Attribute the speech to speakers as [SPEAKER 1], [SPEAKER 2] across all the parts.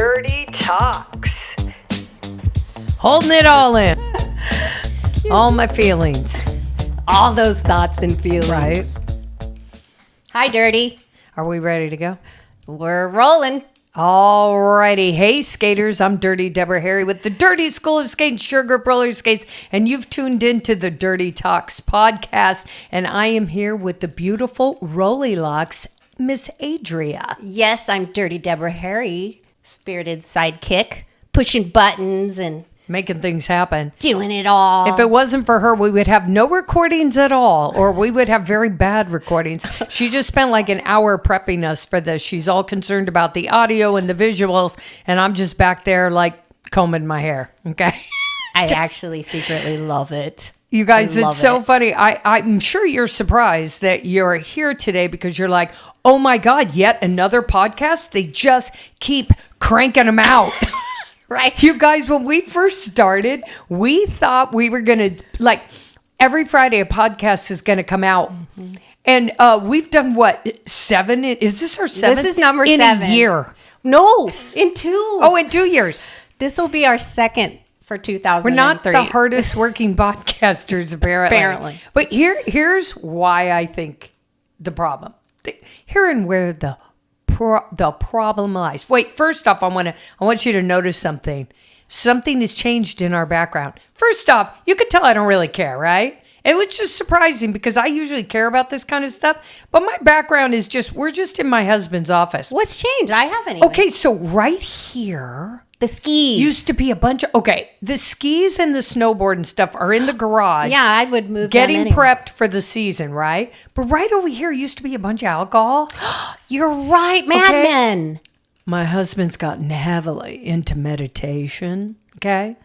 [SPEAKER 1] Dirty Talks.
[SPEAKER 2] Holding it all in. All my feelings.
[SPEAKER 3] All those thoughts and feelings.
[SPEAKER 2] Right.
[SPEAKER 3] Hi, Dirty.
[SPEAKER 2] Are we ready to go?
[SPEAKER 3] We're rolling.
[SPEAKER 2] Alrighty. Hey, skaters. I'm Dirty Deborah Harry with the Dirty School of Skating, Sugar Roller Skates, and you've tuned into the Dirty Talks podcast, and I am here with the beautiful Rolly Locks, Miss Adria.
[SPEAKER 3] Yes, I'm Dirty Deborah Harry, spirited sidekick, pushing buttons and
[SPEAKER 2] Making things happen.
[SPEAKER 3] doing it all.
[SPEAKER 2] If it wasn't for her, we would have no recordings at all, or we would have very bad recordings. She just spent like an hour prepping us for this. She's all concerned about the audio and the visuals, and I'm just back there like combing my hair, okay?
[SPEAKER 3] I actually secretly love it.
[SPEAKER 2] You guys,
[SPEAKER 3] I love
[SPEAKER 2] it's so
[SPEAKER 3] it.
[SPEAKER 2] funny. I'm sure you're surprised that you're here today because you're like, oh my God, yet another podcast? They just keep cranking them out.
[SPEAKER 3] Right.
[SPEAKER 2] You guys, when we first started, we thought we were going to, like, every Friday a podcast is going to come out. Mm-hmm. And we've done, what, 7? Is this our 7th?
[SPEAKER 3] This is number
[SPEAKER 2] in
[SPEAKER 3] 7.
[SPEAKER 2] a year.
[SPEAKER 3] No, in 2.
[SPEAKER 2] Oh, in 2 years.
[SPEAKER 3] This will be our second for 2003.
[SPEAKER 2] We're not the hardest working podcasters, apparently. But here's why I think the problem. Here and where the problem lies. Wait, first off, I want you to notice something. Something has changed in our background. First off, you could tell I don't really care, right? It was just surprising because I usually care about this kind of stuff. But my background is we're just in my husband's office.
[SPEAKER 3] What's changed? I haven't even.
[SPEAKER 2] Okay, so right here
[SPEAKER 3] The skis.
[SPEAKER 2] used to be a bunch of, the skis and the snowboard and stuff are in the garage.
[SPEAKER 3] Yeah, I would move
[SPEAKER 2] Getting
[SPEAKER 3] them anyway.
[SPEAKER 2] prepped for the season, right? But right over here used to be a bunch of alcohol.
[SPEAKER 3] You're right, Mad
[SPEAKER 2] Okay.
[SPEAKER 3] Men.
[SPEAKER 2] My husband's gotten heavily into meditation, okay?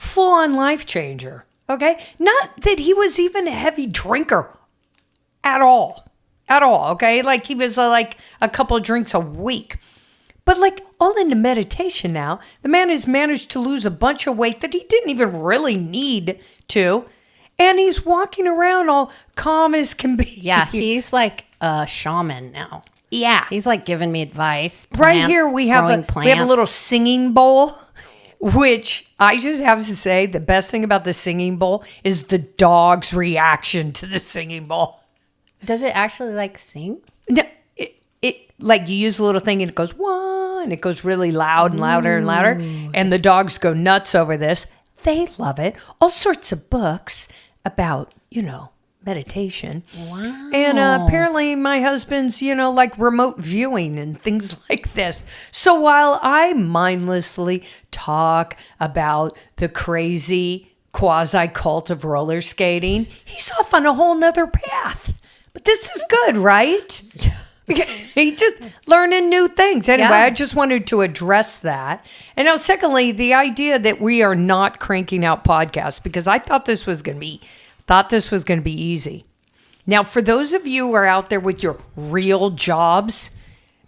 [SPEAKER 2] Full-on life changer, okay? Not that he was even a heavy drinker at all, okay? Like he was like a couple of drinks a week. But like all into meditation now, the man has managed to lose a bunch of weight that he didn't even really need to. And he's walking around all calm as can be.
[SPEAKER 3] Yeah, he's like a shaman now.
[SPEAKER 2] Yeah.
[SPEAKER 3] He's like giving me advice.
[SPEAKER 2] Right here we have a
[SPEAKER 3] plants.
[SPEAKER 2] little singing bowl, which I just have to say the best thing about the singing bowl is the dog's reaction to the singing bowl.
[SPEAKER 3] Does it actually like sing?
[SPEAKER 2] No, it like you use a little thing and it goes wah, and it goes really loud and louder and louder, and the dogs go nuts over this. They love it. All sorts of books about, meditation.
[SPEAKER 3] Wow.
[SPEAKER 2] And apparently my husband's, like remote viewing and things like this. So while I mindlessly talk about the crazy quasi-cult of roller skating, he's off on a whole nother path. But this is good, right? He's just learning new things. Anyway,
[SPEAKER 3] Yeah.
[SPEAKER 2] I just wanted to address that. And now, secondly, the idea that we are not cranking out podcasts because I thought this was going to be easy. Now, for those of you who are out there with your real jobs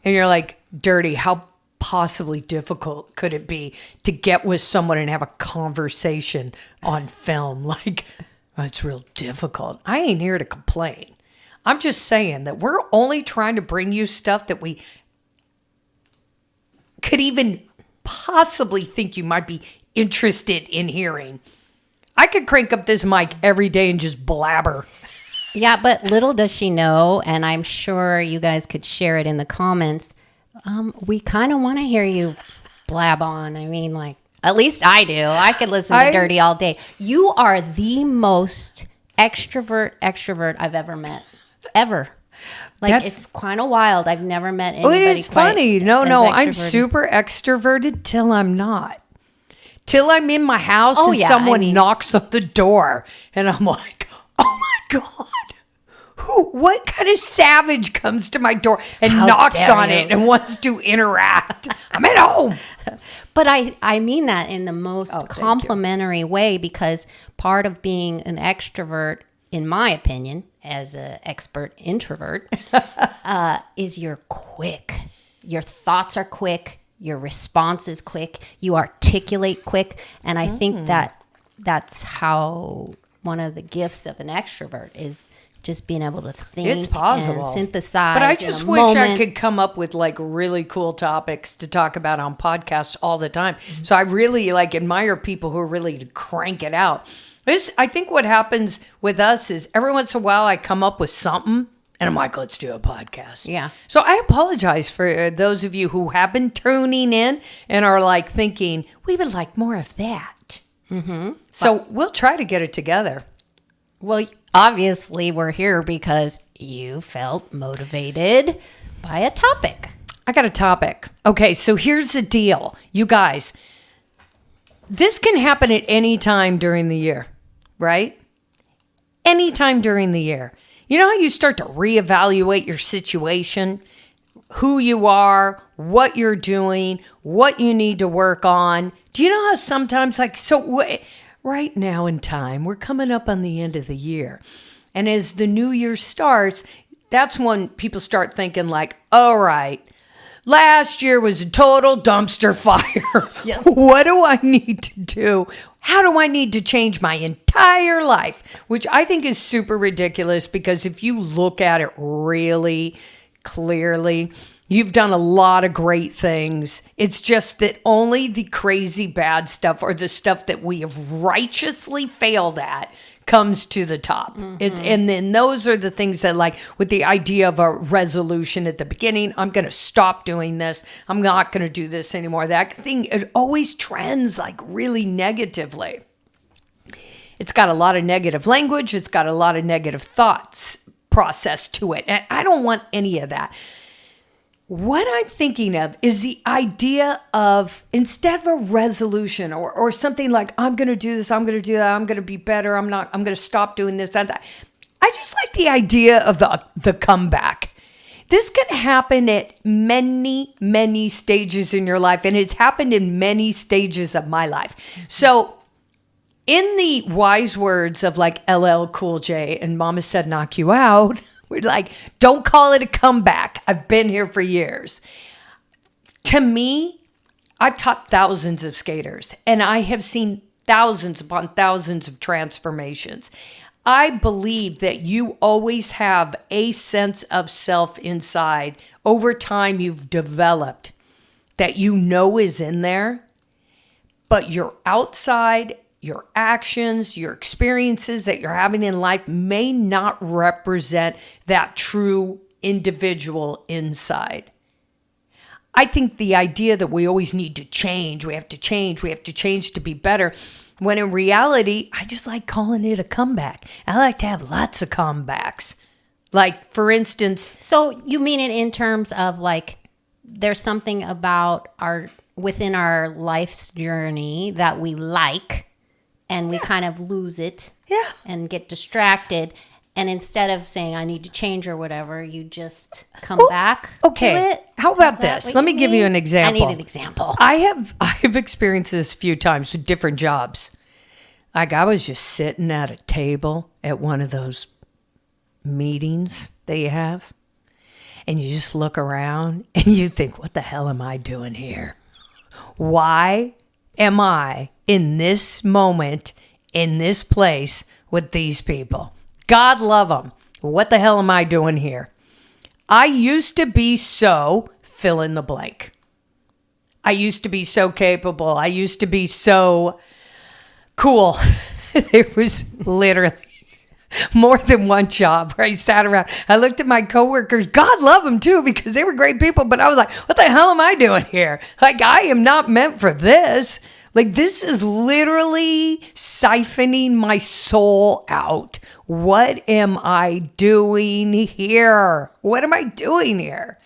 [SPEAKER 2] and you're like, Dirty, how possibly difficult could it be to get with someone and have a conversation on film? Like, it's real difficult. I ain't here to complain. I'm just saying that we're only trying to bring you stuff that we could even possibly think you might be interested in hearing. I could crank up this mic every day and just blabber.
[SPEAKER 3] Yeah, but little does she know, and I'm sure you guys could share it in the comments. We kind of want to hear you blab on. I mean, like, at least I do. I could listen to Dirty all day. You are the most extrovert I've ever met. Ever. Like, it's kind of wild. I've never met anybody
[SPEAKER 2] Well, it's
[SPEAKER 3] quite
[SPEAKER 2] funny. No, I'm
[SPEAKER 3] extroverted.
[SPEAKER 2] super extroverted till I'm not. Till I'm in my house and
[SPEAKER 3] yeah,
[SPEAKER 2] someone knocks on the door and I'm like, oh my God. What kind of savage comes to my door and
[SPEAKER 3] How
[SPEAKER 2] knocks
[SPEAKER 3] dare
[SPEAKER 2] on
[SPEAKER 3] you.
[SPEAKER 2] it and wants to interact? I'm at home.
[SPEAKER 3] But I mean that in the most
[SPEAKER 2] thank you.
[SPEAKER 3] complimentary way, because part of being an extrovert, in my opinion, as an expert introvert, is you're quick. Your thoughts are quick. Your response is quick. You articulate quick. And I think that's how one of the gifts of an extrovert is just being able to think
[SPEAKER 2] It's possible.
[SPEAKER 3] and synthesize.
[SPEAKER 2] But I
[SPEAKER 3] in
[SPEAKER 2] just
[SPEAKER 3] a
[SPEAKER 2] wish I
[SPEAKER 3] moment.
[SPEAKER 2] could come up with like really cool topics to talk about on podcasts all the time. So I really like admire people who are really to crank it out. I think what happens with us is every once in a while I come up with something and I'm like, let's do a podcast.
[SPEAKER 3] Yeah.
[SPEAKER 2] So I apologize for those of you who have been tuning in and are like thinking, we would like more of that. Mm-hmm. So we'll try to get it together.
[SPEAKER 3] Well, obviously, we're here because you felt motivated by a topic.
[SPEAKER 2] I got a topic. Okay, so here's the deal. You guys, this can happen at any time during the year, right? Anytime during the year. You know how you start to reevaluate your situation, who you are, what you're doing, what you need to work on? Do you know how sometimes, right now in time, we're coming up on the end of the year. And as the new year starts, that's when people start thinking like, all right, last year was a total dumpster fire.
[SPEAKER 3] Yes.
[SPEAKER 2] What do I need to do? How do I need to change my entire life? Which I think is super ridiculous because if you look at it really clearly, you've done a lot of great things. It's just that only the crazy bad stuff or the stuff that we have righteously failed at comes to the top. And then those are the things that, like with the idea of a resolution at the beginning, I'm going to stop doing this. I'm not going to do this anymore. That thing, it always trends like really negatively. It's got a lot of negative language. It's got a lot of negative thoughts processed to it. And I don't want any of that. What I'm thinking of is the idea of, instead of a resolution or something like, I'm going to do this, I'm going to do that, I'm going to be better, I'm going to stop doing this and that. I just like the idea of the comeback. This can happen at many, many stages in your life, and it's happened in many stages of my life. So in the wise words of like LL Cool J and Mama Said Knock You Out, we're like, don't call it a comeback. I've been here for years. To me, I've taught thousands of skaters, and I have seen thousands upon thousands of transformations. I believe that you always have a sense of self inside. Over time, you've developed that you know is in there, but your outside, your actions, your experiences that you're having in life may not represent that true individual inside. I think the idea that we always need to change, we have to change to be better, when in reality, I just like calling it a comeback. I like to have lots of comebacks. Like, for instance...
[SPEAKER 3] So you mean it in terms of like, there's something about within our life's journey that we like, and we kind of lose it and get distracted. And instead of saying, I need to change or whatever, you just come back to it.
[SPEAKER 2] How about this? Let me give you an example.
[SPEAKER 3] I need an example.
[SPEAKER 2] I've experienced this a few times with different jobs. Like, I was just sitting at a table at one of those meetings that you have, and you just look around and you think, what the hell am I doing here? Why am I in this moment, in this place with these people? God love them. What the hell am I doing here? I used to be so fill in the blank. I used to be so capable. I used to be so cool. There was literally more than one job where I sat around. I looked at my coworkers. God love them too, because they were great people. But I was like, what the hell am I doing here? Like, I am not meant for this. Like, this is literally siphoning my soul out. What am I doing here? What am I doing here?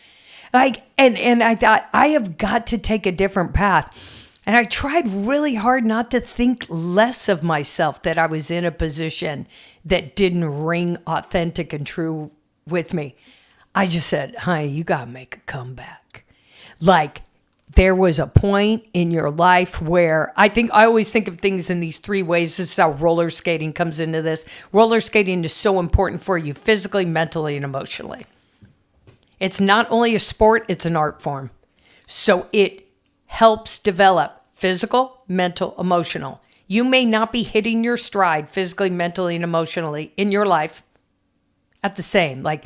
[SPEAKER 2] Like, and I thought, I have got to take a different path. And I tried really hard not to think less of myself, that I was in a position that didn't ring authentic and true with me. I just said, honey, you got to make a comeback. Like, there was a point in your life where I always think of things in these three ways. This is how roller skating comes into this. Roller skating is so important for you physically, mentally, and emotionally. It's not only a sport, it's an art form. So it helps develop physical, mental, emotional. You may not be hitting your stride physically, mentally, and emotionally in your life. at the same. Like,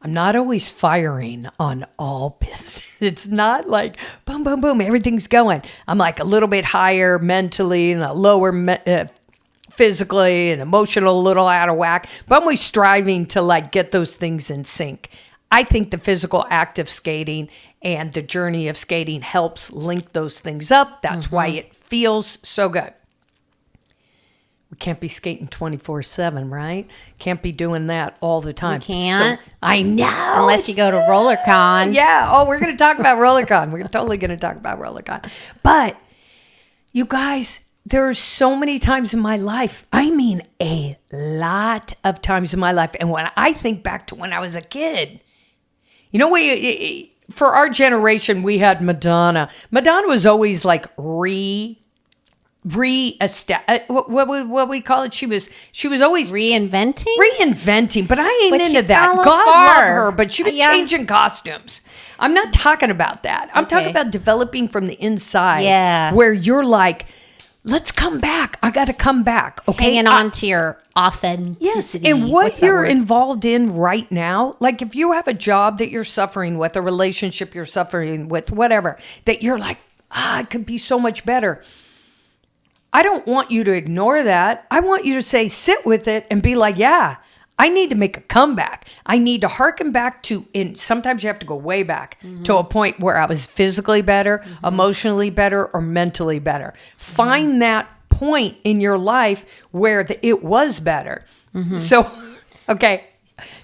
[SPEAKER 2] I'm not always firing on all pins. It's not like boom, boom, boom, everything's going. I'm like a little bit higher mentally and a lower physically and emotional, a little out of whack. But I'm always striving to like get those things in sync. I think the physical act of skating and the journey of skating helps link those things up. That's why it feels so good. We can't be skating 24/7, right? Can't be doing that all the time.
[SPEAKER 3] We can't.
[SPEAKER 2] So, I know.
[SPEAKER 3] Unless you go to RollerCon.
[SPEAKER 2] Yeah. Oh, we're going to talk about RollerCon. We're totally going to talk about RollerCon. But you guys, there's so many times in my life. I mean, a lot of times in my life. And when I think back to when I was a kid, you know, for our generation, we had Madonna. Madonna was always like what we call it? She was always
[SPEAKER 3] Reinventing?
[SPEAKER 2] but I ain't
[SPEAKER 3] But
[SPEAKER 2] into
[SPEAKER 3] she's
[SPEAKER 2] that.
[SPEAKER 3] gone a
[SPEAKER 2] God
[SPEAKER 3] little
[SPEAKER 2] love
[SPEAKER 3] far.
[SPEAKER 2] her, but she was changing costumes. I'm not talking about that. I'm talking about developing from the inside.
[SPEAKER 3] Yeah.
[SPEAKER 2] Where you're like, let's come back. I got to come back. Okay.
[SPEAKER 3] Hanging on to your authenticity.
[SPEAKER 2] Yes, and what you're involved in right now, like if you have a job that you're suffering with, a relationship you're suffering with, whatever, that you're like, it could be so much better. I don't want you to ignore that. I want you to sit with it and be like, yeah, I need to make a comeback. I need to hearken back to, and sometimes you have to go way back to a point where I was physically better, emotionally better, or mentally better. Find that point in your life where it was better. So, okay.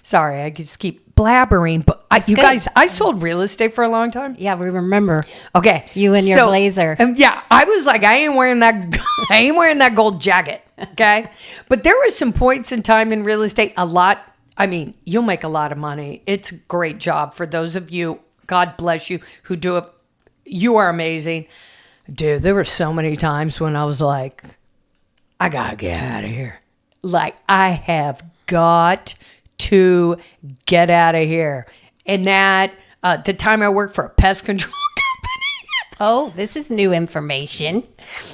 [SPEAKER 2] Sorry, I just keep blabbering, but you guys, I sold real estate for a long time.
[SPEAKER 3] Yeah, we remember.
[SPEAKER 2] Okay.
[SPEAKER 3] You and your blazer.
[SPEAKER 2] Yeah, I was like, I ain't wearing that gold jacket. Okay. But there were some points in time in real estate, you'll make a lot of money. It's a great job for those of you, God bless you, who do it. You are amazing. Dude, there were so many times when I was like, I gotta get out of here. Like, I have got to get out of here. And that, the time I worked for a pest control company.
[SPEAKER 3] Oh, this is new information.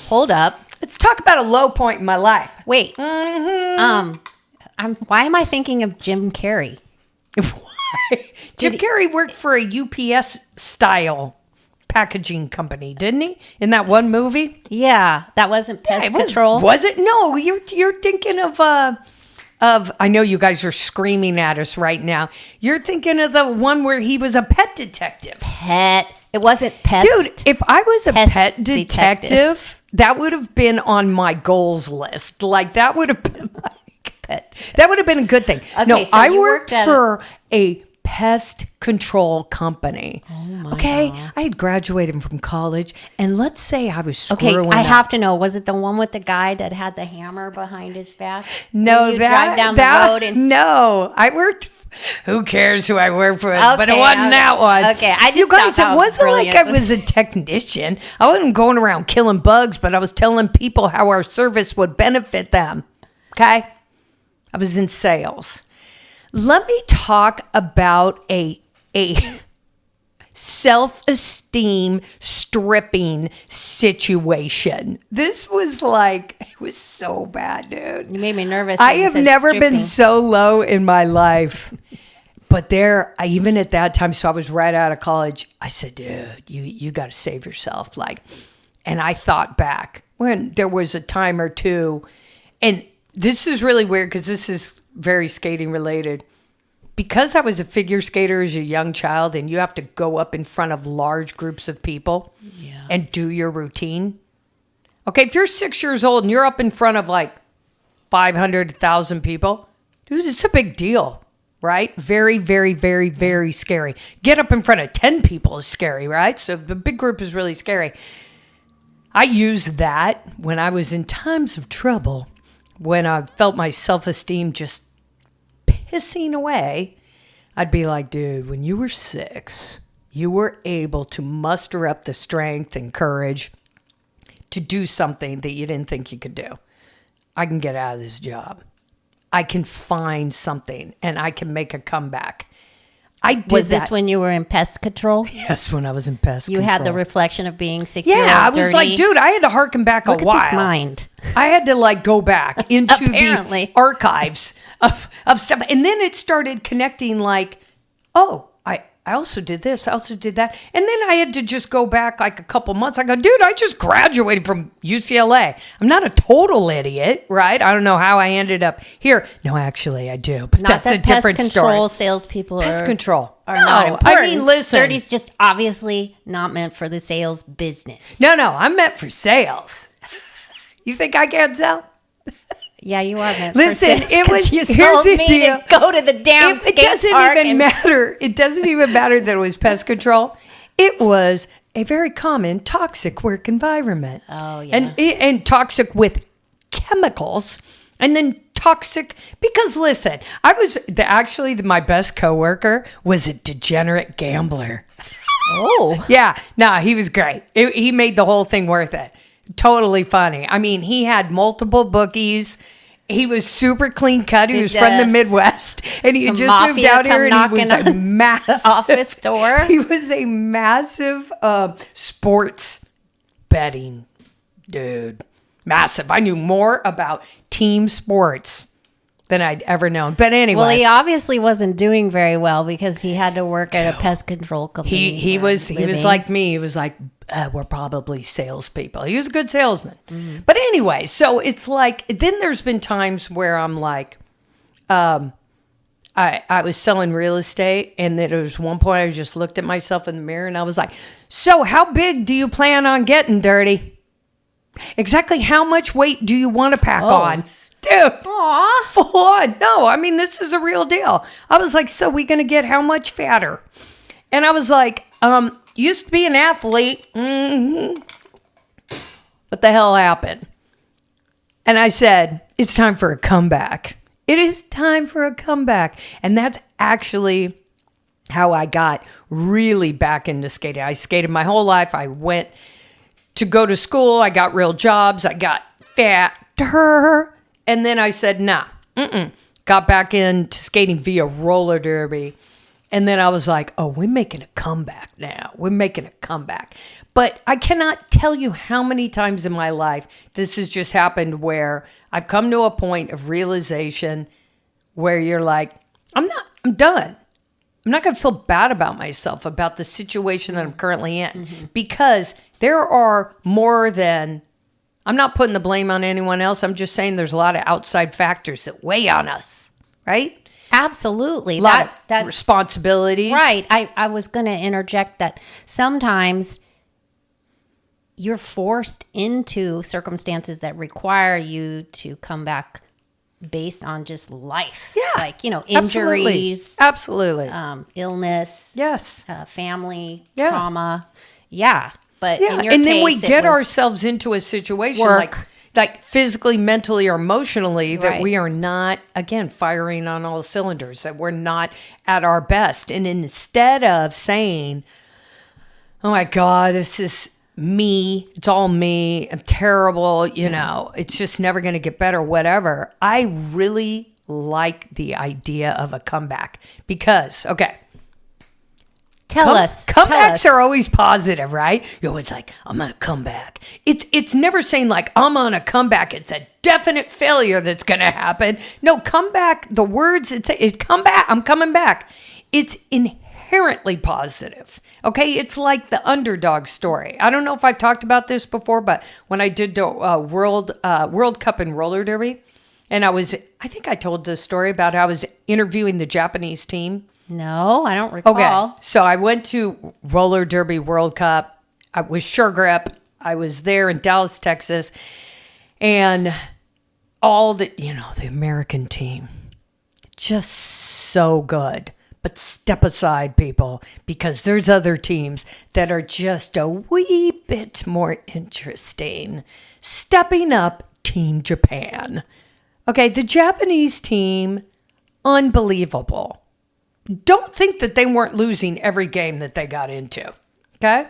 [SPEAKER 3] Hold up.
[SPEAKER 2] Let's talk about a low point in my life.
[SPEAKER 3] Wait. Why am I thinking of Jim Carrey?
[SPEAKER 2] Why? Jim Carrey worked for a UPS style packaging company, didn't he? In that one movie?
[SPEAKER 3] Yeah, that wasn't pest control.
[SPEAKER 2] Was it? No, you're thinking of I know you guys are screaming at us right now. You're thinking of the one where he was a pet detective.
[SPEAKER 3] It wasn't pest.
[SPEAKER 2] Dude, if I was a
[SPEAKER 3] Pest
[SPEAKER 2] pet detective, that would have been on my goals list. Like, that would have been that would have been a good thing.
[SPEAKER 3] Okay,
[SPEAKER 2] no,
[SPEAKER 3] so
[SPEAKER 2] I
[SPEAKER 3] you
[SPEAKER 2] worked
[SPEAKER 3] worked at
[SPEAKER 2] for a pest control company.
[SPEAKER 3] Oh my
[SPEAKER 2] God. I had graduated from college, and let's say I was screwing
[SPEAKER 3] I
[SPEAKER 2] up.
[SPEAKER 3] have to know. Was it the one with the guy that had the hammer behind his back?
[SPEAKER 2] No,
[SPEAKER 3] When you drive down the road and
[SPEAKER 2] no, I worked. Who cares who I worked for? But it wasn't that one.
[SPEAKER 3] Okay, I just
[SPEAKER 2] you guys,
[SPEAKER 3] thought
[SPEAKER 2] it wasn't like I was a technician. I wasn't going around killing bugs, but I was telling people how our service would benefit them. Okay, I was in sales. Let me talk about a self-esteem stripping situation. This was like, it was so bad, dude.
[SPEAKER 3] You made me nervous.
[SPEAKER 2] I have never been so low in my life. But even at that time, so I was right out of college, I said, dude, you got to save yourself. Like, and I thought back when there was a time or two, and this is really weird because this is very skating related. Because I was a figure skater as a young child, and you have to go up in front of large groups of people and do your routine. Okay, if you're 6 years old and you're up in front of like 500,000 people, dude, it's a big deal, right? Very, very, very, very scary. Get up in front of 10 people is scary, right? So the big group is really scary. I used that when I was in times of trouble, when I felt my self-esteem just pissing away. I'd be like, dude, when you were 6, you were able to muster up the strength and courage to do something that you didn't think you could do. I can get out of this job. I can find something and I can make a comeback. I did
[SPEAKER 3] Was this
[SPEAKER 2] that.
[SPEAKER 3] when you were in pest control?
[SPEAKER 2] Yes, when I was in pest
[SPEAKER 3] You
[SPEAKER 2] control.
[SPEAKER 3] had the reflection of being 6-year-old.
[SPEAKER 2] Yeah, I was like, dude, I had to harken back
[SPEAKER 3] Look
[SPEAKER 2] a while.
[SPEAKER 3] at this mind.
[SPEAKER 2] I had to like go back into
[SPEAKER 3] Apparently.
[SPEAKER 2] the archives of stuff. And then it started connecting like, oh, I also did this. I also did that. And then I had to just go back like a couple months. I go, dude, I just graduated from UCLA. I'm not a total idiot, right? I don't know how I ended up here. No, actually, I do. But
[SPEAKER 3] Not
[SPEAKER 2] that's a
[SPEAKER 3] that
[SPEAKER 2] different
[SPEAKER 3] pest
[SPEAKER 2] story.
[SPEAKER 3] control salespeople
[SPEAKER 2] Pest control.
[SPEAKER 3] are
[SPEAKER 2] No,
[SPEAKER 3] not important.
[SPEAKER 2] I mean, listen.
[SPEAKER 3] Dirty's just obviously not meant for the sales business.
[SPEAKER 2] No, I'm meant for sales. You think I can't sell?
[SPEAKER 3] Yeah, you are meant
[SPEAKER 2] Listen,
[SPEAKER 3] for sales.
[SPEAKER 2] it was-
[SPEAKER 3] You
[SPEAKER 2] here's
[SPEAKER 3] sold
[SPEAKER 2] the
[SPEAKER 3] me
[SPEAKER 2] deal.
[SPEAKER 3] to go to the damn
[SPEAKER 2] It
[SPEAKER 3] skate
[SPEAKER 2] doesn't
[SPEAKER 3] park
[SPEAKER 2] even
[SPEAKER 3] and-
[SPEAKER 2] matter. It doesn't even matter that it was pest control. It was a very common toxic work environment.
[SPEAKER 3] Oh, yeah.
[SPEAKER 2] And toxic with chemicals, and then toxic because listen, my best coworker was a degenerate gambler.
[SPEAKER 3] Oh.
[SPEAKER 2] Yeah, no, he was great. He made the whole thing worth it. Totally funny. I mean, he had multiple bookies. He was super clean cut. He was from the Midwest, and he had
[SPEAKER 3] some
[SPEAKER 2] just moved
[SPEAKER 3] mafia
[SPEAKER 2] out here,
[SPEAKER 3] come
[SPEAKER 2] and he was a
[SPEAKER 3] knocking
[SPEAKER 2] massive
[SPEAKER 3] office door?
[SPEAKER 2] He was a massive sports betting dude. Massive. I knew more about team sports than I'd ever known. But anyway.
[SPEAKER 3] Well, he obviously wasn't doing very well because he had to work at a pest control company.
[SPEAKER 2] He was
[SPEAKER 3] living.
[SPEAKER 2] like me. He was like, we're probably salespeople. He was a good salesman. But anyway, so it's like, then there's been times where I'm like, I was selling real estate, and then there was one point I just looked at myself in the mirror and I was like, so how big do you plan on getting, Dirty? Exactly how much weight do you want to pack on? Dude,
[SPEAKER 3] Aw.
[SPEAKER 2] full on. No, I mean, this is a real deal. I was like, so we going to get how much fatter? And I was like, used to be an athlete. Mm-hmm. What the hell happened? And I said, it's time for a comeback. It is time for a comeback. And that's actually how I got really back into skating. I skated my whole life. I went to go to school. I got real jobs. I got fatter. And then I said, nah, got back into skating via roller derby. And then I was like, oh, we're making a comeback now. We're making a comeback. But I cannot tell you how many times in my life this has just happened where I've come to a point of realization where you're like, I'm done. I'm not going to feel bad about myself, about the situation that I'm currently in, because there are more than, I'm not putting the blame on anyone else. I'm just saying there's a lot of outside factors that weigh on us, right?
[SPEAKER 3] Absolutely.
[SPEAKER 2] A lot of responsibilities.
[SPEAKER 3] Right. I was going to interject that sometimes you're forced into circumstances that require you to come back based on just life.
[SPEAKER 2] Yeah.
[SPEAKER 3] Like, injuries.
[SPEAKER 2] Absolutely.
[SPEAKER 3] Illness.
[SPEAKER 2] Yes.
[SPEAKER 3] Family.
[SPEAKER 2] Yeah.
[SPEAKER 3] Trauma. Yeah. But
[SPEAKER 2] Yeah.
[SPEAKER 3] in your
[SPEAKER 2] And
[SPEAKER 3] case,
[SPEAKER 2] then we
[SPEAKER 3] it
[SPEAKER 2] get
[SPEAKER 3] was
[SPEAKER 2] ourselves into a situation
[SPEAKER 3] work.
[SPEAKER 2] like physically, mentally, or emotionally that
[SPEAKER 3] Right.
[SPEAKER 2] we are not, again, firing on all cylinders, that we're not at our best. And instead of saying, oh my God, this is me, it's all me, I'm terrible, it's just never going to get better, whatever. I really like the idea of a comeback because, okay.
[SPEAKER 3] Tell us.
[SPEAKER 2] Comebacks are always positive, right? You're always like, I'm going to come back. It's never saying like, I'm on a comeback. It's a definite failure that's going to happen. No, comeback, the words, it's come back. I'm coming back. It's inherently positive. Okay. It's like the underdog story. I don't know if I've talked about this before, but when I did the World Cup in roller derby, and I think I told the story about how I was interviewing the Japanese team.
[SPEAKER 3] No, I don't recall.
[SPEAKER 2] Okay, so I went to Roller Derby World Cup. I was Sure Grip. I was there in Dallas, Texas. And all the American team, just so good. But step aside, people, because there's other teams that are just a wee bit more interesting. Stepping up, Team Japan. Okay, the Japanese team, unbelievable. Don't think that they weren't losing every game that they got into, okay?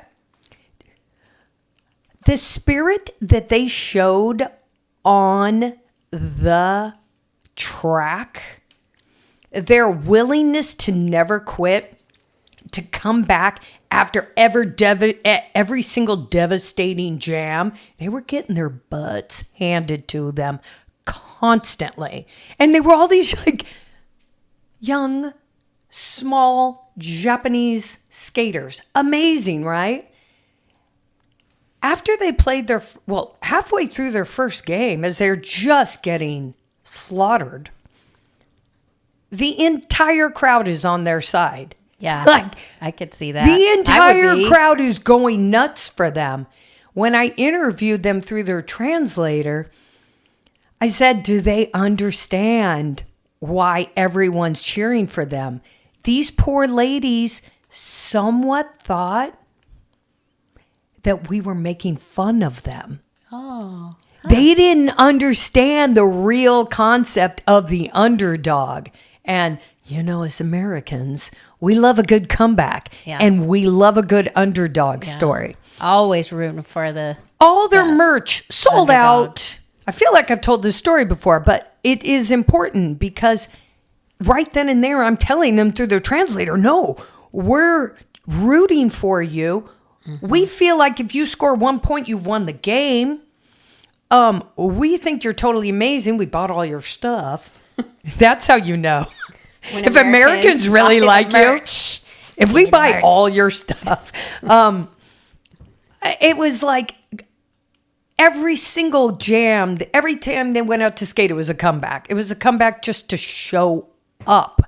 [SPEAKER 2] The spirit that they showed on the track, their willingness to never quit, to come back after every single devastating jam, they were getting their butts handed to them constantly. And they were all these like young, small Japanese skaters. Amazing, right? After they played halfway through their first game, as they're just getting slaughtered, the entire crowd is on their side.
[SPEAKER 3] Yeah,
[SPEAKER 2] Like,
[SPEAKER 3] I could see that.
[SPEAKER 2] the entire crowd is going nuts for them. When I interviewed them through their translator, I said, do they understand why everyone's cheering for them? These poor ladies somewhat thought that we were making fun of them.
[SPEAKER 3] Oh.
[SPEAKER 2] They didn't understand the real concept of the underdog. And, as Americans, we love a good comeback.
[SPEAKER 3] Yeah.
[SPEAKER 2] And we love a good underdog story.
[SPEAKER 3] Always rooting for
[SPEAKER 2] All their merch sold
[SPEAKER 3] underdog.
[SPEAKER 2] out. I feel like I've told this story before, but it is important because right then and there, I'm telling them through their translator, no, we're rooting for you. Mm-hmm. We feel like if you score 1 point, you've won the game. We think you're totally amazing. We bought all your stuff. That's how you know. If Americans really like you, if we buy all your stuff. It was like every single jam, every time they went out to skate, it was a comeback. It was a comeback just to show up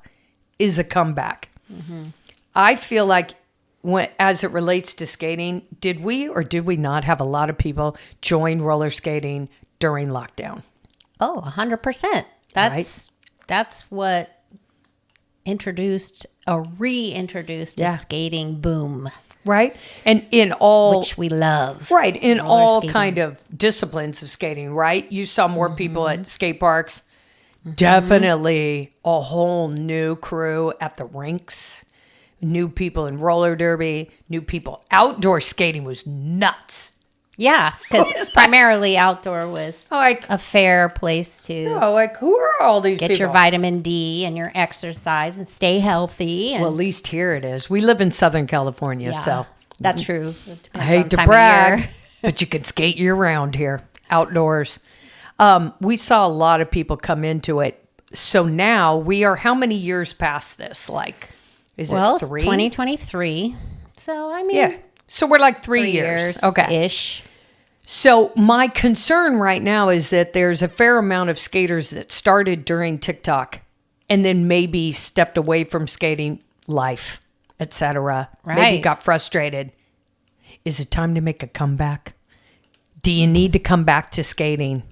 [SPEAKER 2] is a comeback. Mm-hmm. I feel like as it relates to skating, did we or did we not have a lot of people join roller skating during lockdown?
[SPEAKER 3] Oh, 100%. That's what reintroduced a skating boom.
[SPEAKER 2] Right? And in all...
[SPEAKER 3] Which we love.
[SPEAKER 2] Right. In
[SPEAKER 3] roller
[SPEAKER 2] all
[SPEAKER 3] skating.
[SPEAKER 2] kind of disciplines of skating, right? You saw more people at skate parks. Mm-hmm. Definitely a whole new crew at the rinks. New people in roller derby. New people. Outdoor skating was nuts.
[SPEAKER 3] Yeah, because primarily outdoor was a fair place to
[SPEAKER 2] who are all these
[SPEAKER 3] get
[SPEAKER 2] people?
[SPEAKER 3] your vitamin D and your exercise and stay healthy. And
[SPEAKER 2] Well, at least here it is. We live in Southern California, so.
[SPEAKER 3] That's true.
[SPEAKER 2] I hate to brag, but you can skate year-round here, outdoors. We saw a lot of people come into it. So now we are how many years past this? Is it 3?
[SPEAKER 3] 2023. So, I mean.
[SPEAKER 2] Yeah. So we're like 3 years. Okay.
[SPEAKER 3] Ish.
[SPEAKER 2] So my concern right now is that there's a fair amount of skaters that started during TikTok and then maybe stepped away from skating life, etc.
[SPEAKER 3] Right.
[SPEAKER 2] Maybe got frustrated. Is it time to make a comeback? Do you need to come back to skating?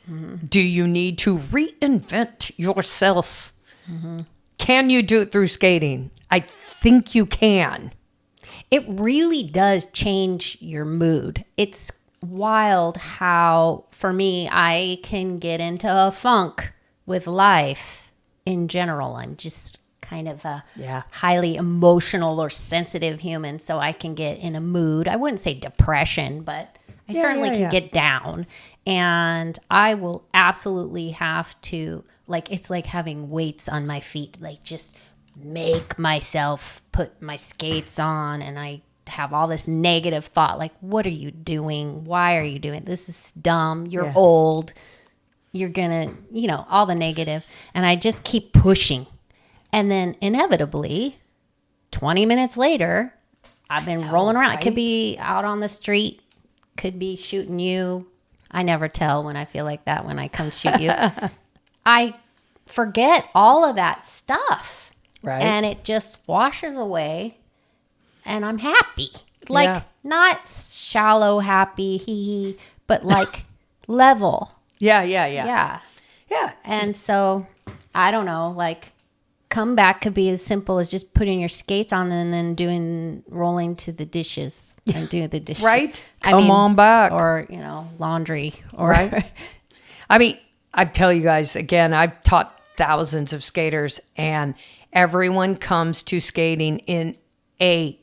[SPEAKER 2] Mm-hmm. Do you need to reinvent yourself? Mm-hmm. Can you do it through skating? I think you can.
[SPEAKER 3] It really does change your mood. It's wild how, for me, I can get into a funk with life in general. I'm just kind of a highly emotional or sensitive human, so I can get in a mood. I wouldn't say depression, but I certainly can get down. And I will absolutely have to, it's like having weights on my feet, just make myself put my skates on, and I have all this negative thought, what are you doing? Why are you doing this? Is dumb. You're old. You're gonna, all the negative. And I just keep pushing. And then inevitably, 20 minutes later, I've been rolling around. Right? It could be out on the street, could be shooting you. I never tell when I feel like that when I come shoot you. I forget all of that stuff. Right. And it just washes away. And I'm happy. Not shallow happy, but level.
[SPEAKER 2] Yeah.
[SPEAKER 3] Yeah. And so, I don't know, comeback could be as simple as just putting your skates on and then rolling to the dishes and doing the dishes.
[SPEAKER 2] Right? Come on back.
[SPEAKER 3] Or, laundry. Or
[SPEAKER 2] right. I mean, I tell you guys, again, I've taught thousands of skaters, and everyone comes to skating in a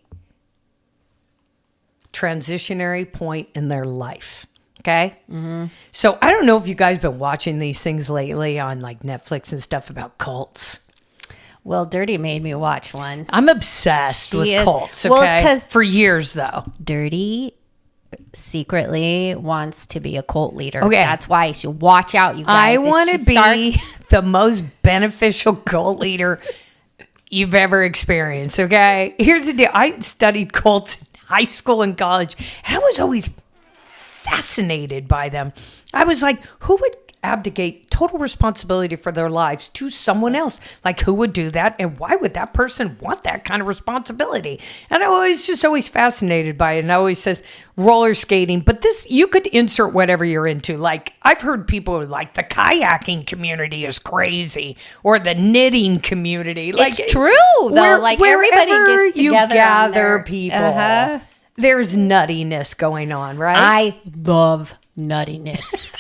[SPEAKER 2] transitionary point in their life. Okay. Mm-hmm. So I don't know if you guys been watching these things lately on Netflix and stuff about cults.
[SPEAKER 3] Well, Dirty made me watch one.
[SPEAKER 2] I'm obsessed with cults. Okay.
[SPEAKER 3] Well, it's 'cause
[SPEAKER 2] for years though.
[SPEAKER 3] Dirty secretly wants to be a cult leader.
[SPEAKER 2] Okay.
[SPEAKER 3] That's why you should watch out, you
[SPEAKER 2] I
[SPEAKER 3] guys.
[SPEAKER 2] want to be the most beneficial cult leader you've ever experienced, okay? Here's the deal. I studied cults in high school and college, and I was always fascinated by them. I was like, who would abdicate total responsibility for their lives to someone else? Like, who would do that, and why would that person want that kind of responsibility? And I was always fascinated by it. And I always says roller skating, but this, you could insert whatever you're into. Like, I've heard people like the kayaking community is crazy, or the knitting community. Like,
[SPEAKER 3] It's true, though. Like, everybody gets
[SPEAKER 2] you
[SPEAKER 3] together.
[SPEAKER 2] gather people. There's nuttiness going on, right?
[SPEAKER 3] I love nuttiness.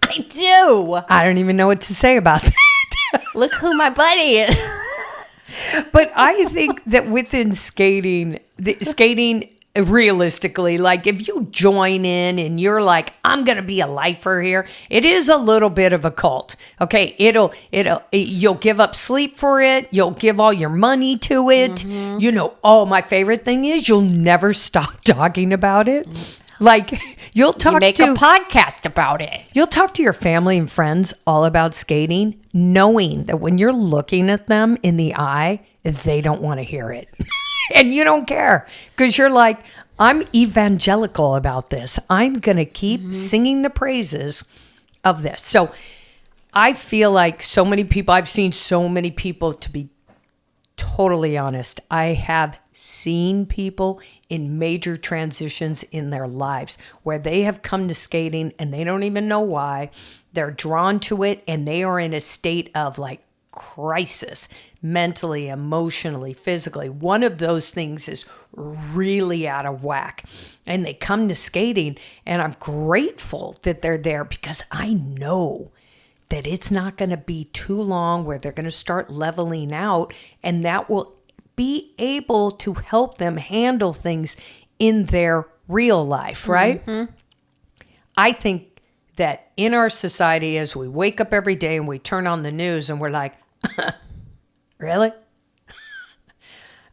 [SPEAKER 3] I do.
[SPEAKER 2] I don't even know what to say about that.
[SPEAKER 3] Look who my buddy is.
[SPEAKER 2] But I think that within skating, realistically, like if you join in and you're like, I'm going to be a lifer here, it is a little bit of a cult. Okay. You'll give up sleep for it. You'll give all your money to it.
[SPEAKER 3] Mm-hmm.
[SPEAKER 2] You know, my favorite thing is you'll never stop talking about it. Like you'll talk
[SPEAKER 3] Make a podcast about it.
[SPEAKER 2] You'll talk to your family and friends all about skating, knowing that when you're looking at them in the eye, they don't want to hear it. And you don't care because you're like, I'm evangelical about this. I'm going to keep singing the praises of this. So I feel like so many people, I've seen so many people, to be totally honest, I have seen people in major transitions in their lives where they have come to skating and they don't even know why. They're drawn to it and they are in a state of like crisis, mentally, emotionally, physically. One of those things is really out of whack. And they come to skating, and I'm grateful that they're there because I know that it's not going to be too long where they're going to start leveling out, and that will be able to help them handle things in their real life, right? Mm-hmm. I think that in our society, as we wake up every day and we turn on the news and we're like, really?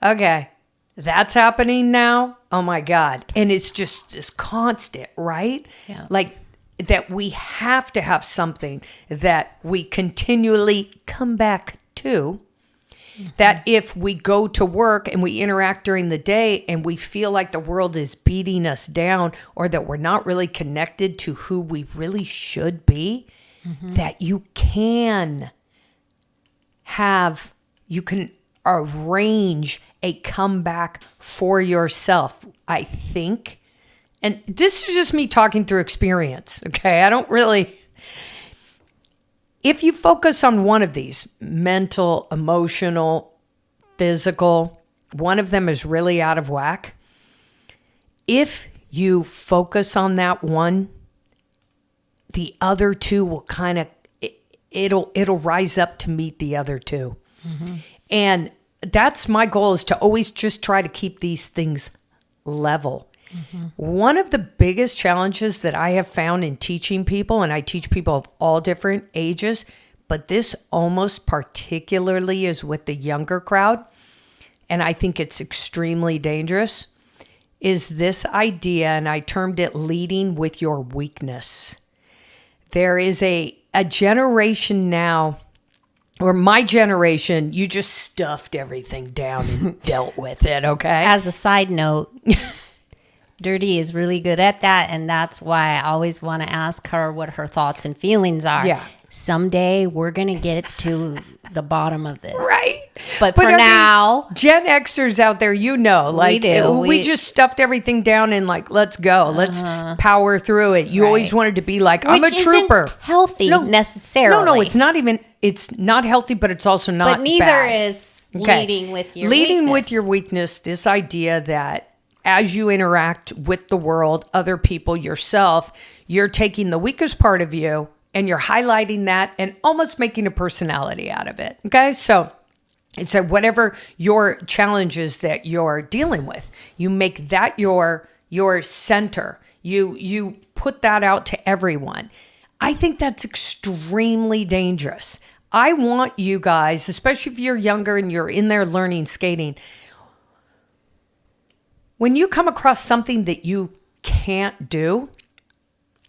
[SPEAKER 2] Okay, that's happening now? Oh my God. And it's just this constant, right?
[SPEAKER 3] Yeah.
[SPEAKER 2] Like that we have to have something that we continually come back to. That if we go to work and we interact during the day and we feel like the world is beating us down or that we're not really connected to who we really should be, that you can arrange a comeback for yourself, I think. And this is just me talking through experience, okay? I don't really... If you focus on one of these, mental, emotional, physical, one of them is really out of whack. If you focus on that one, the other two will kind of, it'll rise up to meet the other two. Mm-hmm. And that's my goal, is to always just try to keep these things level. Mm-hmm. One of the biggest challenges that I have found in teaching people, and I teach people of all different ages, but this almost particularly is with the younger crowd, and I think it's extremely dangerous, is this idea, and I termed it leading with your weakness. There is a generation now, or my generation, you just stuffed everything down and dealt with it, okay?
[SPEAKER 3] As a side note, Dirty is really good at that, and that's why I always want to ask her what her thoughts and feelings are.
[SPEAKER 2] Yeah.
[SPEAKER 3] Someday we're going to get to the bottom of this.
[SPEAKER 2] Right.
[SPEAKER 3] But for now...
[SPEAKER 2] Gen Xers out there, you know, like we just stuffed everything down and like, let's go. Let's power through it. You always wanted to be like, I'm a trooper.
[SPEAKER 3] Isn't healthy necessarily.
[SPEAKER 2] No, it's not even, it's not healthy, but it's also not
[SPEAKER 3] But neither
[SPEAKER 2] bad.
[SPEAKER 3] is leading with your
[SPEAKER 2] Leading
[SPEAKER 3] weakness.
[SPEAKER 2] with your weakness, this idea that as you interact with the world, other people, yourself, you're taking the weakest part of you and you're highlighting that and almost making a personality out of it. Okay. So it's whatever your challenges that you're dealing with, you make that your center. You put that out to everyone. I think that's extremely dangerous. I want you guys, especially if you're younger and you're in there learning skating, when you come across something that you can't do,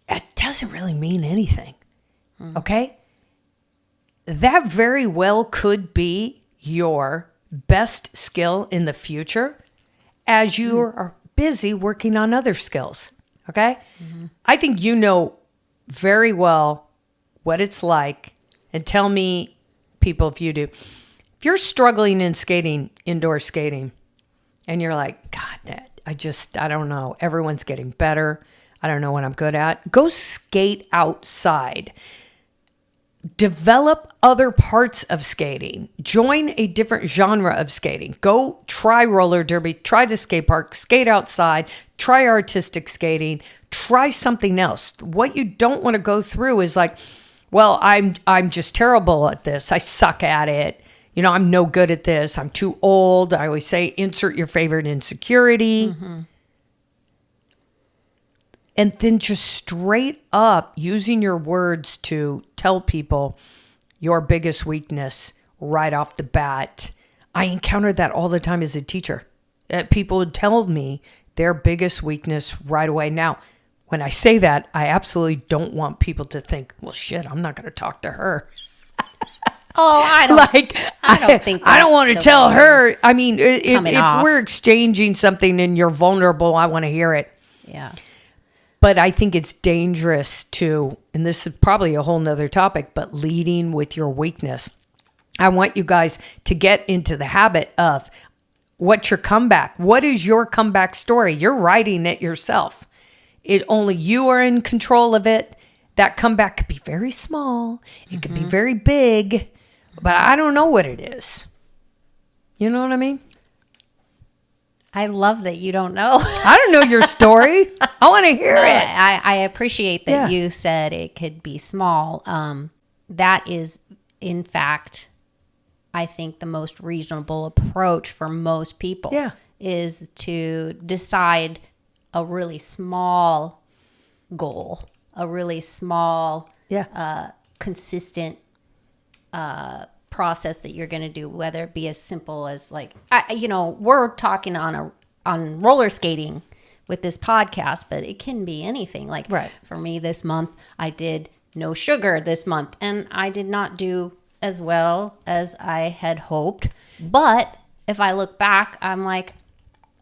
[SPEAKER 2] it doesn't really mean anything. Okay? That very well could be your best skill in the future as you are busy working on other skills. Okay? I think you know very well what it's like, and tell me, people, if you do. If you're struggling in skating, indoor skating, and you're like, God, I don't know. Everyone's getting better. I don't know what I'm good at. Go skate outside. Develop other parts of skating. Join a different genre of skating. Go try roller derby, try the skate park, skate outside, try artistic skating, try something else. What you don't want to go through is like, well, I'm just terrible at this. I suck at it. You know, I'm no good at this. I'm too old. I always say, insert your favorite insecurity. And then just straight up using your words to tell people your biggest weakness right off the bat. I encountered that all the time as a teacher. People would tell me their biggest weakness right away. Now, when I say that, I absolutely don't want people to think, well, shit, I'm not going to talk to her.
[SPEAKER 3] Oh, I don't think
[SPEAKER 2] I don't want to tell her. I mean, if
[SPEAKER 3] off.
[SPEAKER 2] we're exchanging something and you're vulnerable, I want to hear it.
[SPEAKER 3] Yeah.
[SPEAKER 2] But I think it's dangerous to, and this is probably a whole nother topic, but leading with your weakness. I want you guys to get into the habit of what's your comeback? What is your comeback story? You're writing it yourself. Only you are in control of it. That comeback could be very small. It could be very big, but I don't know what it is. You know what I mean?
[SPEAKER 3] I love that you don't know.
[SPEAKER 2] I don't know your story. I want to hear it.
[SPEAKER 3] I appreciate that you said it could be small. That is, in fact, I think the most reasonable approach for most people is to decide a really small goal, a really small, consistent process that you're going to do, whether it be as simple as like, we're talking on roller skating with this podcast, but it can be anything. Like for me this month, I did no sugar this month, and I did not do as well as I had hoped. But if I look back, I'm like,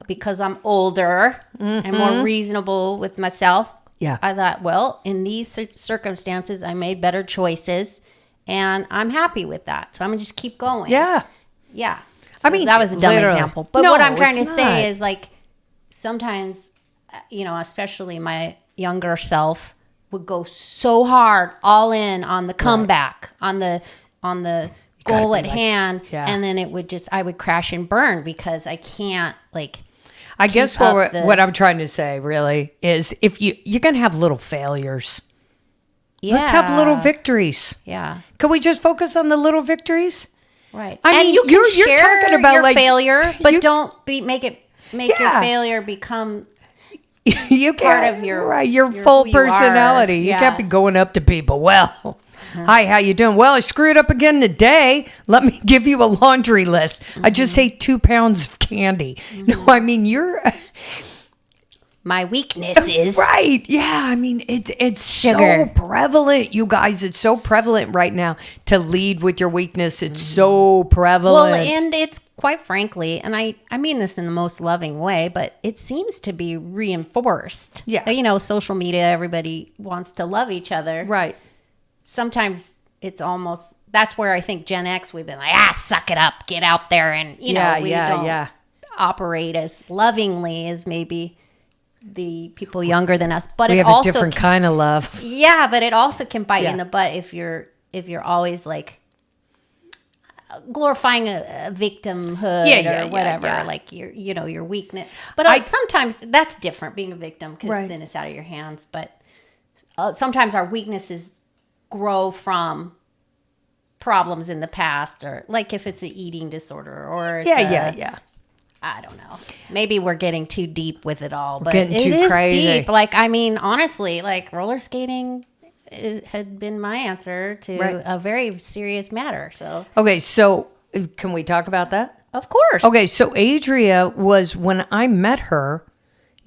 [SPEAKER 3] because I'm older and more reasonable with myself, I thought, well, in these circumstances, I made better choices. And I'm happy with that. So I'm going to just keep going.
[SPEAKER 2] Yeah.
[SPEAKER 3] Yeah. So
[SPEAKER 2] I mean,
[SPEAKER 3] that was a dumb example. But what I'm trying to say is like, sometimes, especially my younger self would go so hard, all in on the comeback, on the goal at hand. And then I would crash and burn because I can't
[SPEAKER 2] I guess what I'm trying to say really is if you're going to have little failures. Let's have little victories.
[SPEAKER 3] Yeah.
[SPEAKER 2] Can we just focus on the little victories?
[SPEAKER 3] Right.
[SPEAKER 2] I mean, you're talking about
[SPEAKER 3] your
[SPEAKER 2] like
[SPEAKER 3] failure, but don't make your failure become part of
[SPEAKER 2] your full personality. You can't be going up to people. Well, hi, how you doing? Well, I screwed up again today. Let me give you a laundry list. I just ate 2 pounds of candy. No, I mean
[SPEAKER 3] my weakness is
[SPEAKER 2] right. Yeah, I mean it's
[SPEAKER 3] sugar.
[SPEAKER 2] So prevalent, you guys. It's so prevalent right now to lead with your weakness. It's so prevalent.
[SPEAKER 3] Well, and it's quite frankly, and I mean this in the most loving way, but it seems to be reinforced.
[SPEAKER 2] Yeah,
[SPEAKER 3] social media. Everybody wants to love each other.
[SPEAKER 2] Right.
[SPEAKER 3] Sometimes it's almost that's where I think Gen X we've been like suck it up, get out there, and we don't operate as lovingly as maybe the people younger than us, but
[SPEAKER 2] we
[SPEAKER 3] it
[SPEAKER 2] have
[SPEAKER 3] also
[SPEAKER 2] a different kind of love.
[SPEAKER 3] Yeah, but it also can bite you in the butt if you're always like glorifying a victimhood or whatever, like your weakness. But sometimes that's different being a victim because then it's out of your hands. But sometimes our weaknesses grow from problems in the past, or like if it's an eating disorder or it's I don't know. Maybe we're getting too deep with it all, but it is crazy. Deep. Like, I mean, honestly, like roller skating had been my answer to a very serious matter. So
[SPEAKER 2] okay, so can we talk about that?
[SPEAKER 3] Of course.
[SPEAKER 2] Okay, so Adria was, when I met her,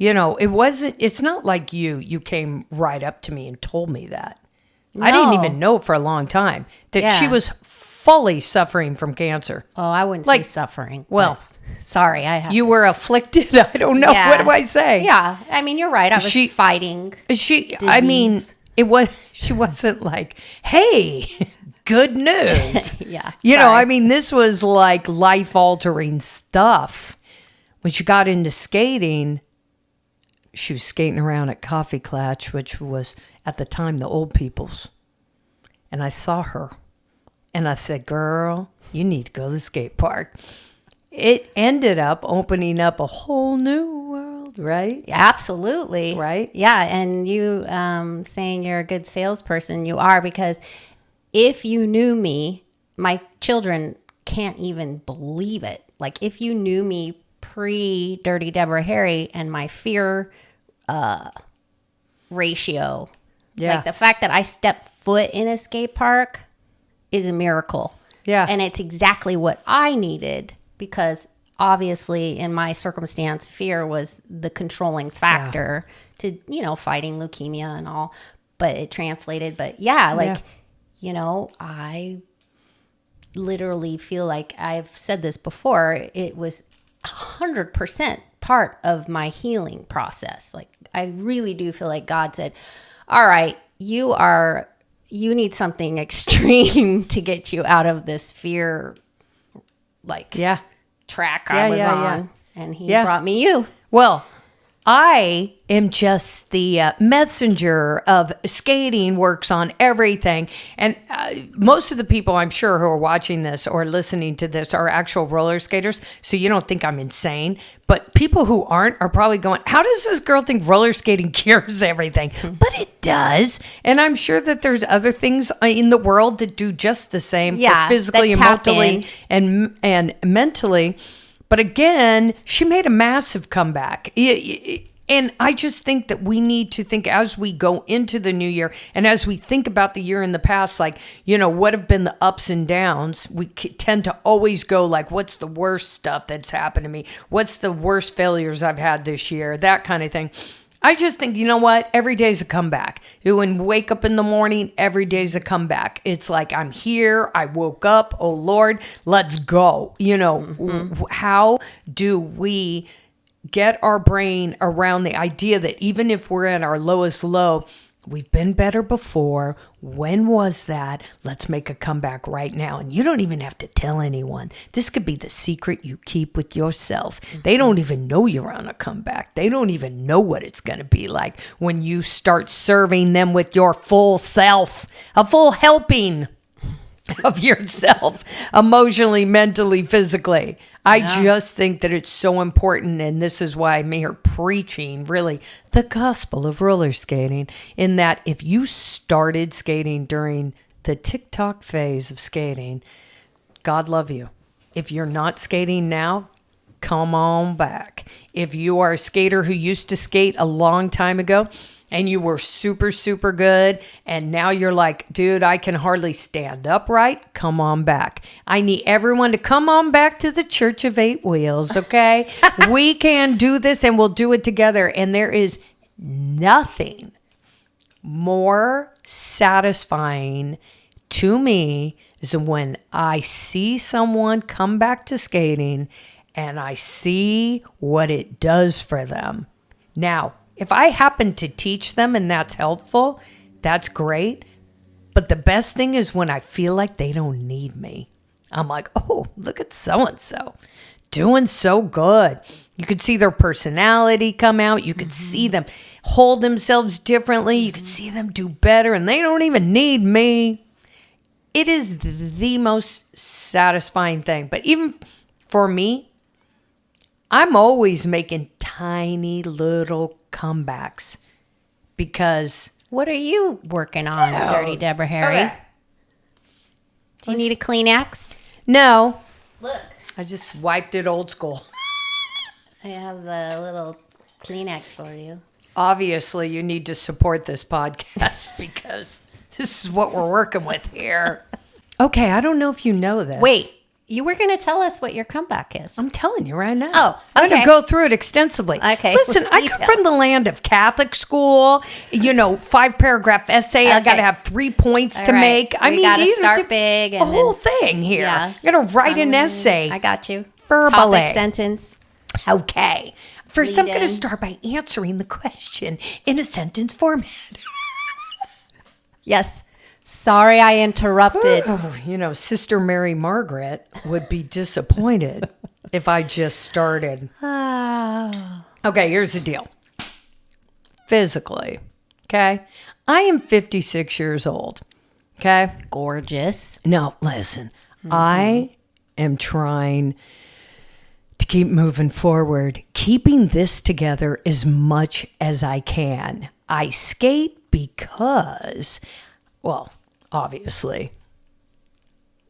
[SPEAKER 2] it's not like you came right up to me and told me that. I didn't even know for a long time that she was fully suffering from cancer.
[SPEAKER 3] Oh, I wouldn't say suffering.
[SPEAKER 2] Well,
[SPEAKER 3] sorry, I have
[SPEAKER 2] you were afflicted. I don't know.
[SPEAKER 3] Yeah.
[SPEAKER 2] What do I say?
[SPEAKER 3] Yeah, I mean, you're right. I was fighting
[SPEAKER 2] She wasn't like, hey, good news.
[SPEAKER 3] Yeah.
[SPEAKER 2] This was like life-altering stuff. When she got into skating, she was skating around at Coffee Klatch, which was at the time the old people's. And I saw her. And I said, girl, you need to go to the skate park. It ended up opening up a whole new world, right?
[SPEAKER 3] Absolutely.
[SPEAKER 2] Right?
[SPEAKER 3] Yeah. And you saying you're a good salesperson, you are, because if you knew me, my children can't even believe it. Like, if you knew me pre-Dirty Deborah Harry and my fear ratio, like the fact that I stepped foot in a skate park is a miracle.
[SPEAKER 2] Yeah.
[SPEAKER 3] And it's exactly what I needed, because obviously in my circumstance, fear was the controlling factor to, fighting leukemia and all, but it translated. But I literally feel like I've said this before. It was 100% part of my healing process. Like, I really do feel like God said, all right, you need something extreme to get you out of this fear, track I was on. And he brought me you.
[SPEAKER 2] Well, I am just the messenger of skating, works on everything. And most of the people I'm sure who are watching this or listening to this are actual roller skaters. So you don't think I'm insane. But people who aren't are probably going, how does this girl think roller skating cures everything? But it does. And I'm sure that there's other things in the world that do just the same for physically and mentally and mentally. But again, she made a massive comeback. And I just think that we need to think as we go into the new year and as we think about the year in the past, like, what have been the ups and downs? We tend to always go like, what's the worst stuff that's happened to me? What's the worst failures I've had this year? That kind of thing. I just think, you know what? Every day's a comeback. When we wake up in the morning, every day's a comeback. It's like, I'm here. I woke up. Oh, Lord, let's go. How do we get our brain around the idea that even if we're at our lowest low, we've been better before. When was that? Let's make a comeback right now. And you don't even have to tell anyone. This could be the secret you keep with yourself. They don't even know you're on a comeback. They don't even know what it's going to be like when you start serving them with your full self, a full helping of yourself, emotionally, mentally, physically. I just think that it's so important, and this is why I'm here preaching, really, the gospel of roller skating, in that if you started skating during the TikTok phase of skating, God love you. If you're not skating now, come on back. If you are a skater who used to skate a long time ago, and you were super, super good, and now you're like, dude, I can hardly stand upright, come on back. I need everyone to come on back to the Church of Eight Wheels, okay? We can do this, and we'll do it together. And there is nothing more satisfying to me is when I see someone come back to skating, and I see what it does for them. Now, if I happen to teach them and that's helpful, that's great. But the best thing is when I feel like they don't need me. I'm like, oh, look at so-and-so doing so good. You could see their personality come out. You could see them hold themselves differently. You could see them do better, and they don't even need me. It is the most satisfying thing. But even for me, I'm always making tiny little comebacks because...
[SPEAKER 3] What are you working on, Dirty Deborah Harry?
[SPEAKER 2] Okay.
[SPEAKER 3] Do you need a Kleenex?
[SPEAKER 2] No.
[SPEAKER 3] Look.
[SPEAKER 2] I just wiped it old school.
[SPEAKER 3] I have a little Kleenex for you.
[SPEAKER 2] Obviously, you need to support this podcast because this is what we're working with here. Okay, I don't know if you know this.
[SPEAKER 3] Wait. You were going to tell us what your comeback is.
[SPEAKER 2] I'm telling you right now.
[SPEAKER 3] Oh,
[SPEAKER 2] I'm going
[SPEAKER 3] okay.
[SPEAKER 2] to go through it extensively.
[SPEAKER 3] Okay.
[SPEAKER 2] Listen, I come from the land of Catholic school, 5-paragraph essay. I got to have 3 points to make. I mean,
[SPEAKER 3] got to
[SPEAKER 2] these
[SPEAKER 3] start
[SPEAKER 2] are
[SPEAKER 3] big.
[SPEAKER 2] the
[SPEAKER 3] And
[SPEAKER 2] whole thing here.
[SPEAKER 3] Yeah.
[SPEAKER 2] I'm going to write an essay.
[SPEAKER 3] I got you.
[SPEAKER 2] Verbally.
[SPEAKER 3] Topic, sentence.
[SPEAKER 2] Okay. First, I'm going to
[SPEAKER 3] in.
[SPEAKER 2] start by answering the question in a sentence format.
[SPEAKER 3] Yes. Sorry I interrupted.
[SPEAKER 2] Oh, Sister Mary Margaret would be disappointed if I just started. Okay, here's the deal. Physically, okay? I am 56 years old, okay?
[SPEAKER 3] Gorgeous.
[SPEAKER 2] No, listen. I am trying to keep moving forward, keeping this together as much as I can. I skate because, well, obviously,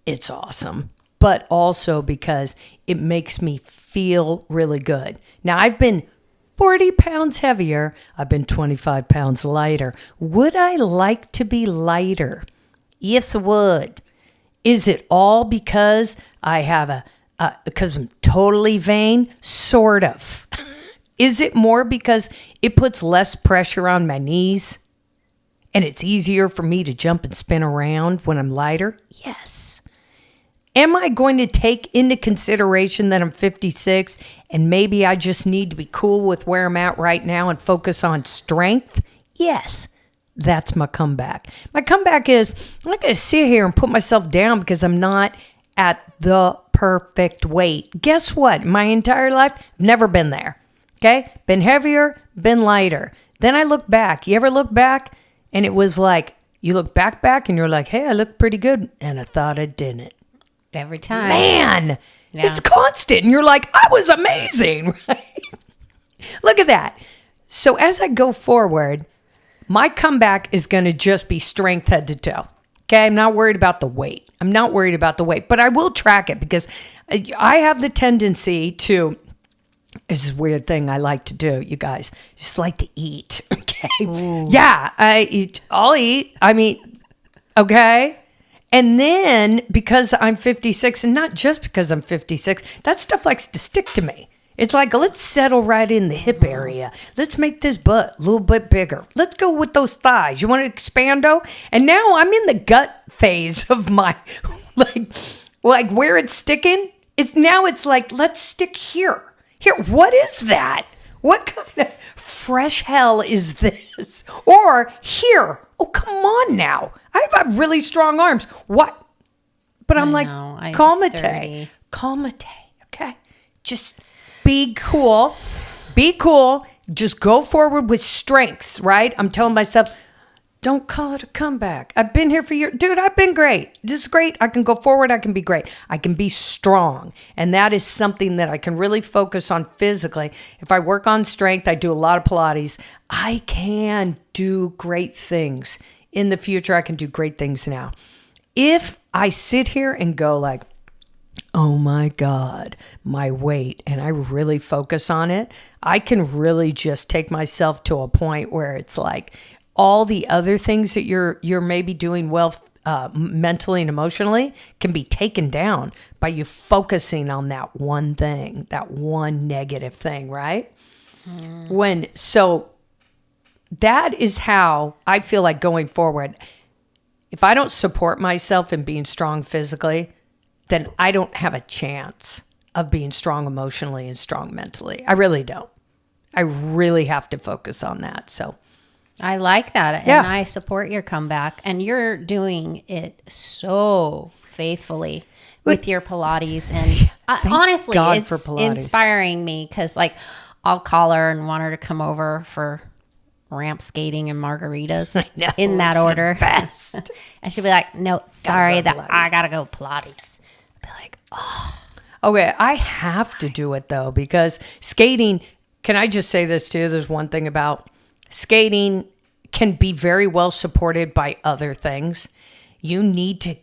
[SPEAKER 2] it's awesome, but also because it makes me feel really good. Now, I've been 40 pounds heavier. I've been 25 pounds lighter. Would I like to be lighter? Yes, I would. Is it all because I have because I'm totally vain? Sort of. Is it more because it puts less pressure on my knees? And it's easier for me to jump and spin around when I'm lighter? Yes. Am I going to take into consideration that I'm 56 and maybe I just need to be cool with where I'm at right now and focus on strength? Yes. That's my comeback. My comeback is I'm not going to sit here and put myself down because I'm not at the perfect weight. Guess what? My entire life, I've never been there. Okay? Been heavier, been lighter. Then I look back. You ever look back? And it was like, you look back and you're like, hey, I look pretty good. And I thought I didn't.
[SPEAKER 3] Every time.
[SPEAKER 2] Man,
[SPEAKER 3] Yeah.
[SPEAKER 2] It's constant. And you're like, I was amazing, right? Look at that. So as I go forward, my comeback is going to just be strength head to toe. Okay, I'm not worried about the weight. But I will track it because I have the tendency to, this is a weird thing I like to do, you guys. Just like to eat, okay? Ooh. Yeah, I'll eat. I mean, okay? And then because I'm 56, and not just because I'm 56, that stuff likes to stick to me. It's like, let's settle right in the hip area. Let's make this butt a little bit bigger. Let's go with those thighs. You want to expando? And now I'm in the gut phase of my, like where it's sticking. It's like, let's stick here. Here, what is that? What kind of fresh hell is this? Or here, oh, come on now. I have really strong arms. What? But I'm calmate, okay? Just be cool. Just go forward with strengths, right? I'm telling myself, don't call it a comeback. I've been here for years. Dude, I've been great. This is great. I can go forward. I can be great. I can be strong. And that is something that I can really focus on physically. If I work on strength, I do a lot of Pilates. I can do great things. In the future, I can do great things now. If I sit here and go like, oh my God, my weight, and I really focus on it, I can really just take myself to a point where it's like, all the other things that you're maybe doing well mentally and emotionally can be taken down by you focusing on that one thing, that one negative thing, right? So that is how I feel like going forward. If I don't support myself in being strong physically, then I don't have a chance of being strong emotionally and strong mentally. I really don't. I really have to focus on that. So
[SPEAKER 3] I like that.
[SPEAKER 2] Yeah.
[SPEAKER 3] And I support your comeback. And you're doing it so faithfully with your Pilates. And honestly,
[SPEAKER 2] God
[SPEAKER 3] it's
[SPEAKER 2] for Pilates.
[SPEAKER 3] inspiring me because, like, I'll call her and want her to come over for ramp skating and margaritas in that order.
[SPEAKER 2] Best.
[SPEAKER 3] And she'll be like, no, sorry,
[SPEAKER 2] Pilates.
[SPEAKER 3] I got to go Pilates. I'll be like, oh.
[SPEAKER 2] Okay, I have to do it, though, because skating, can I just say this, too? There's one thing about skating can be very well supported by other things. You need to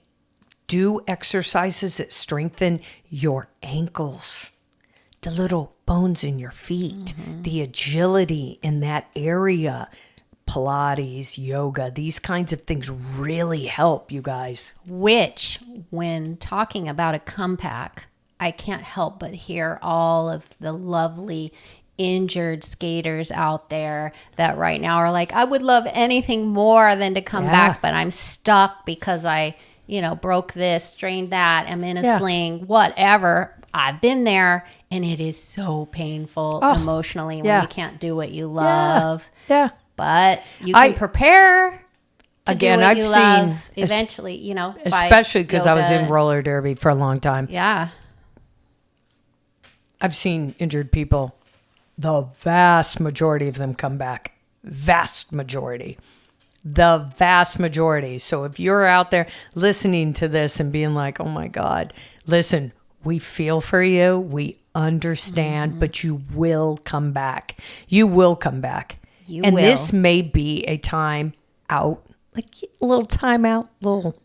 [SPEAKER 2] do exercises that strengthen your ankles, the little bones in your feet, the agility in that area. Pilates, yoga, these kinds of things really help, you guys.
[SPEAKER 3] Which, when talking about a comeback, I can't help but hear all of the lovely injured skaters out there that right now are like, I would love anything more than to come back, but I'm stuck because I, broke this, strained that, I'm in a sling, whatever. I've been there, and it is so painful emotionally when you can't do what you love.
[SPEAKER 2] Yeah.
[SPEAKER 3] But you can prepare to
[SPEAKER 2] again,
[SPEAKER 3] do what
[SPEAKER 2] I've
[SPEAKER 3] you
[SPEAKER 2] seen
[SPEAKER 3] love eventually,
[SPEAKER 2] especially because I was in roller derby for a long time.
[SPEAKER 3] Yeah.
[SPEAKER 2] I've seen injured people, the vast majority of them come back. Vast majority. The vast majority. So if you're out there listening to this and being like, oh my God, listen, we feel for you. We understand, but you will come back. You will come back. And this may be a time out, like a little time out, little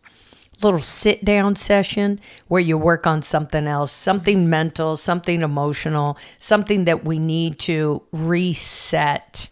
[SPEAKER 2] sit down session where you work on something else, something mental, something emotional, something that we need to reset.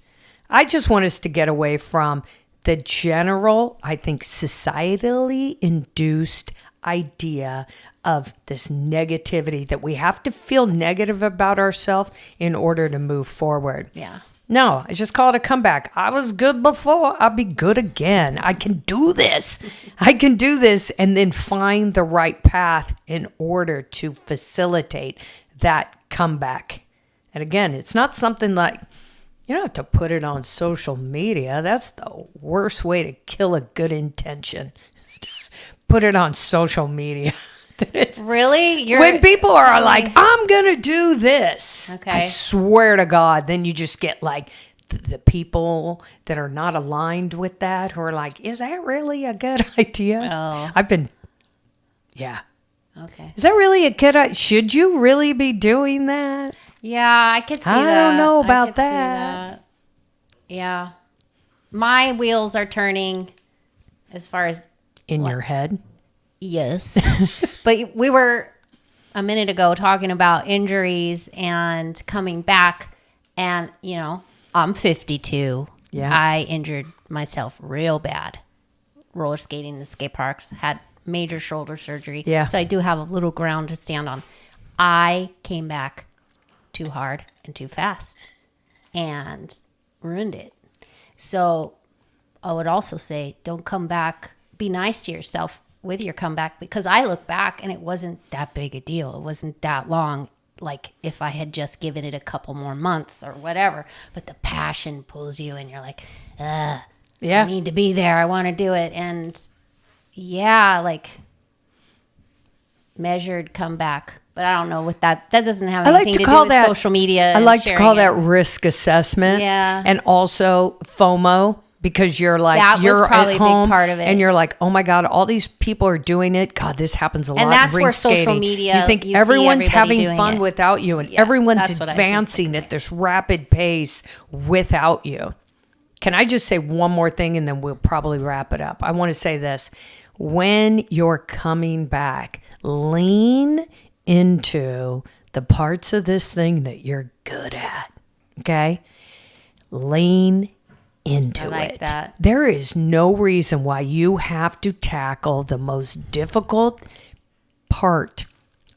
[SPEAKER 2] I just want us to get away from the general, I think, societally induced idea of this negativity that we have to feel negative about ourselves in order to move forward.
[SPEAKER 3] Yeah.
[SPEAKER 2] No, I just call it a comeback. I was good before. I'll be good again. I can do this. I can do this, and then find the right path in order to facilitate that comeback. And again, it's not something like, you don't have to put it on social media. That's the worst way to kill a good intention. Put it on social media.
[SPEAKER 3] Really?
[SPEAKER 2] When people are like, I'm going to do this. Okay. I swear to God, then you just get like the people that are not aligned with that who are like, is that really a good idea?
[SPEAKER 3] Oh.
[SPEAKER 2] Yeah.
[SPEAKER 3] Okay.
[SPEAKER 2] Is that really a good idea? Should you really be doing that?
[SPEAKER 3] Yeah, I could see that.
[SPEAKER 2] I don't know about that.
[SPEAKER 3] Yeah. My wheels are turning as far as...
[SPEAKER 2] In your head?
[SPEAKER 3] Yes. But we were a minute ago talking about injuries and coming back. And, I'm 52.
[SPEAKER 2] Yeah.
[SPEAKER 3] I injured myself real bad. Roller skating in the skate parks. Had major shoulder surgery.
[SPEAKER 2] Yeah.
[SPEAKER 3] So I do have a little ground to stand on. I came back too hard and too fast and ruined it. So I would also say, don't come back. Be nice to yourself with your comeback, because I look back and it wasn't that big a deal. It wasn't that long. Like if I had just given it a couple more months or whatever, but the passion pulls you and you're like, I need to be there. I want to do it. And like measured comeback, but I don't know what that doesn't have anything to do with social media.
[SPEAKER 2] I like to call that risk assessment.
[SPEAKER 3] Yeah.
[SPEAKER 2] And also FOMO. Because you're like, you're
[SPEAKER 3] probably
[SPEAKER 2] at home
[SPEAKER 3] a big part of it.
[SPEAKER 2] And you're like, oh my God, all these people are doing it. God, this happens a lot.
[SPEAKER 3] And that's where
[SPEAKER 2] skating.
[SPEAKER 3] social media,
[SPEAKER 2] you think everyone's having fun without you, and everyone's advancing at this rapid pace without you. Can I just say one more thing and then we'll probably wrap it up? I want to say this. When you're coming back, lean into the parts of this thing that you're good at. Okay? Lean into it.
[SPEAKER 3] That.
[SPEAKER 2] There is no reason why you have to tackle the most difficult part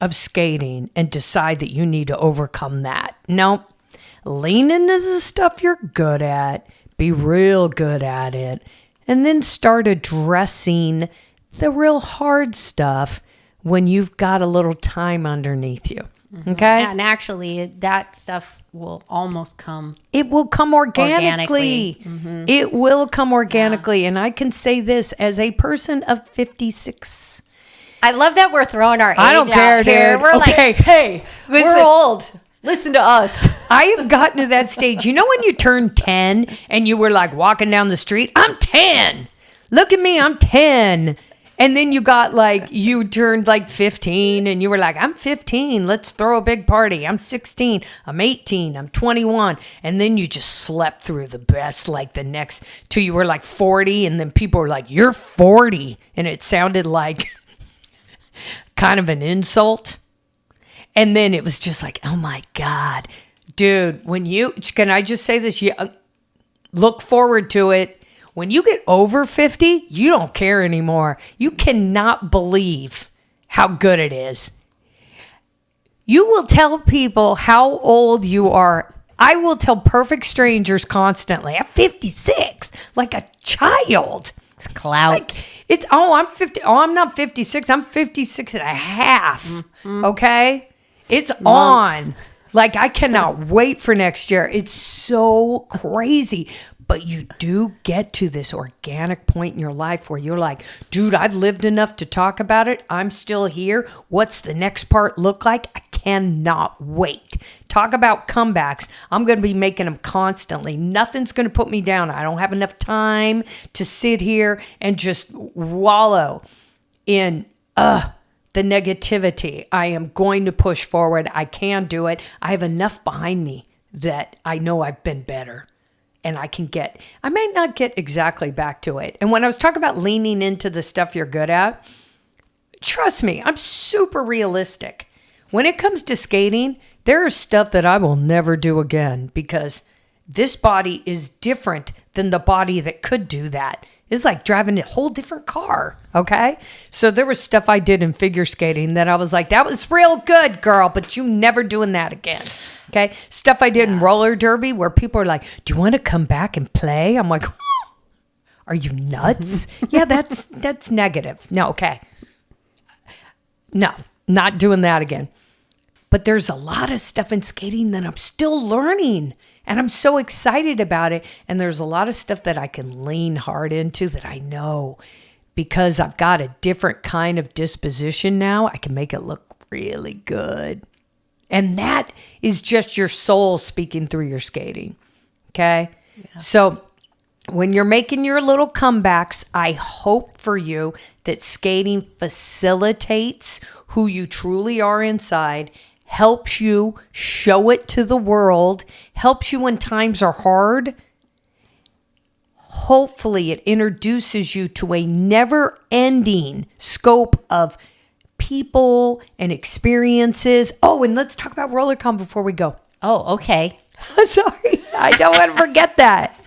[SPEAKER 2] of skating and decide that you need to overcome that. No, lean into the stuff you're good at, be real good at it, and then start addressing the real hard stuff when you've got a little time underneath you. Okay?
[SPEAKER 3] And actually, that stuff will almost come.
[SPEAKER 2] It will come organically. It will come organically. Yeah. And I can say this as a person of 56.
[SPEAKER 3] I love that we're throwing our age
[SPEAKER 2] I don't care,
[SPEAKER 3] out here.
[SPEAKER 2] Dude.
[SPEAKER 3] We're
[SPEAKER 2] okay.
[SPEAKER 3] like, hey, we're old. Listen to us.
[SPEAKER 2] I have gotten to that stage. You know when you turn 10 and you were like walking down the street? I'm 10. Look at me. I'm 10. And then you got like, you turned like 15 and you were like, I'm 15. Let's throw a big party. I'm 16. I'm 18. I'm 21. And then you just slept through the best, like the next till you were like 40. And then people were like, you're 40. And it sounded like kind of an insult. And then it was just like, oh my God, dude, can I just say this? look forward to it. When you get over 50, you don't care anymore. You cannot believe how good it is. You will tell people how old you are. I will tell perfect strangers constantly, I'm 56, like a child.
[SPEAKER 3] It's clout.
[SPEAKER 2] Like, I'm 50. Oh, I'm not 56. I'm 56 and a half. Mm-hmm. Okay. It's
[SPEAKER 3] Months.
[SPEAKER 2] on. Like, I cannot wait for next year. It's so crazy. But you do get to this organic point in your life where you're like, dude, I've lived enough to talk about it. I'm still here. What's the next part look like? I cannot wait. Talk about comebacks. I'm going to be making them constantly. Nothing's going to put me down. I don't have enough time to sit here and just wallow in the negativity. I am going to push forward. I can do it. I have enough behind me that I know I've been better. And I might not get exactly back to it. And when I was talking about leaning into the stuff you're good at, trust me, I'm super realistic. When it comes to skating, there is stuff that I will never do again because this body is different than the body that could do that. It's like driving a whole different car, okay? So there was stuff I did in figure skating that I was like, that was real good, girl, but you never doing that again. Okay. Stuff I did in roller derby where people are like, do you want to come back and play? I'm like, are you nuts? Yeah, that's negative. No. Okay. No, not doing that again. But there's a lot of stuff in skating that I'm still learning and I'm so excited about it. And there's a lot of stuff that I can lean hard into that I know because I've got a different kind of disposition now. I can make it look really good. And that is just your soul speaking through your skating. Okay. Yeah. So when you're making your little comebacks, I hope for you that skating facilitates who you truly are inside, helps you show it to the world, helps you when times are hard. Hopefully it introduces you to a never-ending scope of people and experiences. Oh, and let's talk about RollerCon before we go.
[SPEAKER 3] Oh, okay.
[SPEAKER 2] Sorry. I don't want to forget that.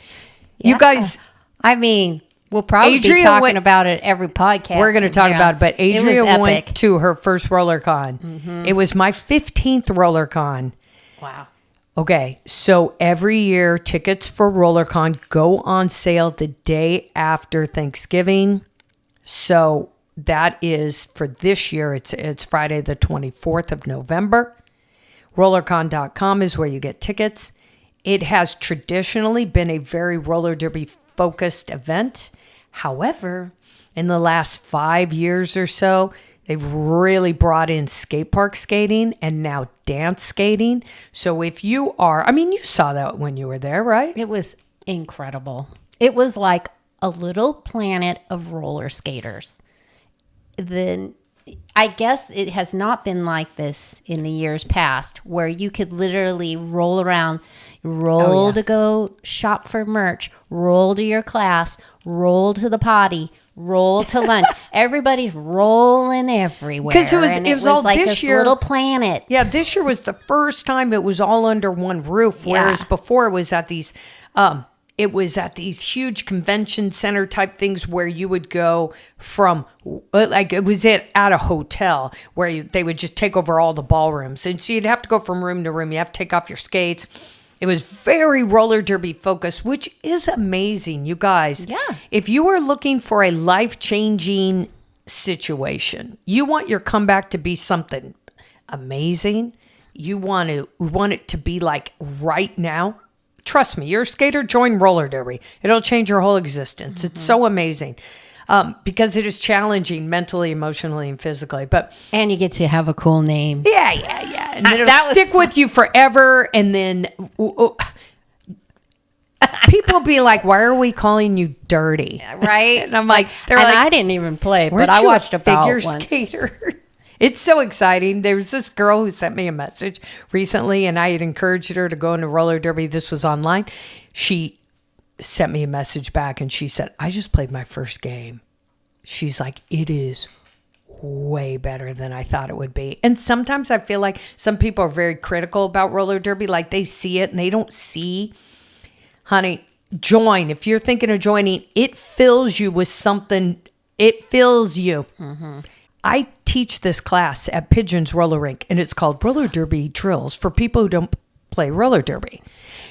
[SPEAKER 2] Yeah. You guys.
[SPEAKER 3] I mean, we'll probably be talking about it every podcast.
[SPEAKER 2] We're going to talk about it, but Adria went to her first RollerCon. Mm-hmm. It was my 15th RollerCon.
[SPEAKER 3] Wow.
[SPEAKER 2] Okay, so every year tickets for RollerCon go on sale the day after Thanksgiving. So that is for this year. It's Friday the 24th of November. Rollercon.com is where you get tickets. It has traditionally been a very roller derby focused event. However, in the last 5 years or so, they've really brought in skate park skating and now dance skating. So if you are, you saw that when you were there, right?
[SPEAKER 3] It was incredible. It was like a little planet of roller skaters. Then I guess it has not been like this in the years past where you could literally roll around, to go shop for merch, roll to your class, roll to the potty, roll to lunch. Everybody's rolling everywhere.
[SPEAKER 2] Because it was all
[SPEAKER 3] like
[SPEAKER 2] this year,
[SPEAKER 3] little planet.
[SPEAKER 2] Yeah, this year was the first time it was all under one roof, whereas before it was at these huge convention center type things where you would go from, like it was at a hotel where they would just take over all the ballrooms. And so you'd have to go from room to room. You have to take off your skates. It was very roller derby focused, which is amazing, you guys.
[SPEAKER 3] Yeah.
[SPEAKER 2] If you are looking for a life-changing situation, you want your comeback to be something amazing. You want it to be like right now. Trust me, you're a skater, join roller derby. It'll change your whole existence. Mm-hmm. It's so amazing because it is challenging mentally, emotionally, and physically.
[SPEAKER 3] And you get to have a cool name.
[SPEAKER 2] Yeah. And it'll stick with you forever. And then people be like, why are we calling you dirty?
[SPEAKER 3] Right?
[SPEAKER 2] And I'm like,
[SPEAKER 3] I didn't even play, but I watched a
[SPEAKER 2] figure skater. It's so exciting. There was this girl who sent me a message recently, and I had encouraged her to go into roller derby. This was online. She sent me a message back, and she said, I just played my first game. She's like, it is way better than I thought it would be. And sometimes I feel like some people are very critical about roller derby. Like they see it, and they don't see, honey, join. If you're thinking of joining, it fills you with something. It fills you. I teach this class at Pigeon's Roller Rink, and it's called Roller Derby Drills for people who don't play roller derby.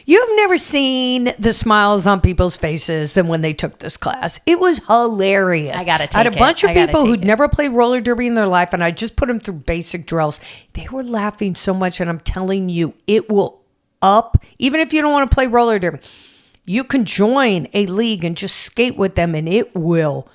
[SPEAKER 2] You've never seen the smiles on people's faces than when they took this class. It was hilarious.
[SPEAKER 3] I gotta take
[SPEAKER 2] I had a bunch of people who'd
[SPEAKER 3] it.
[SPEAKER 2] never played roller derby in their life, and I just put them through basic drills. They were laughing so much, and I'm telling you, it will up, even if you don't want to play roller derby, you can join a league and just skate with them, and it will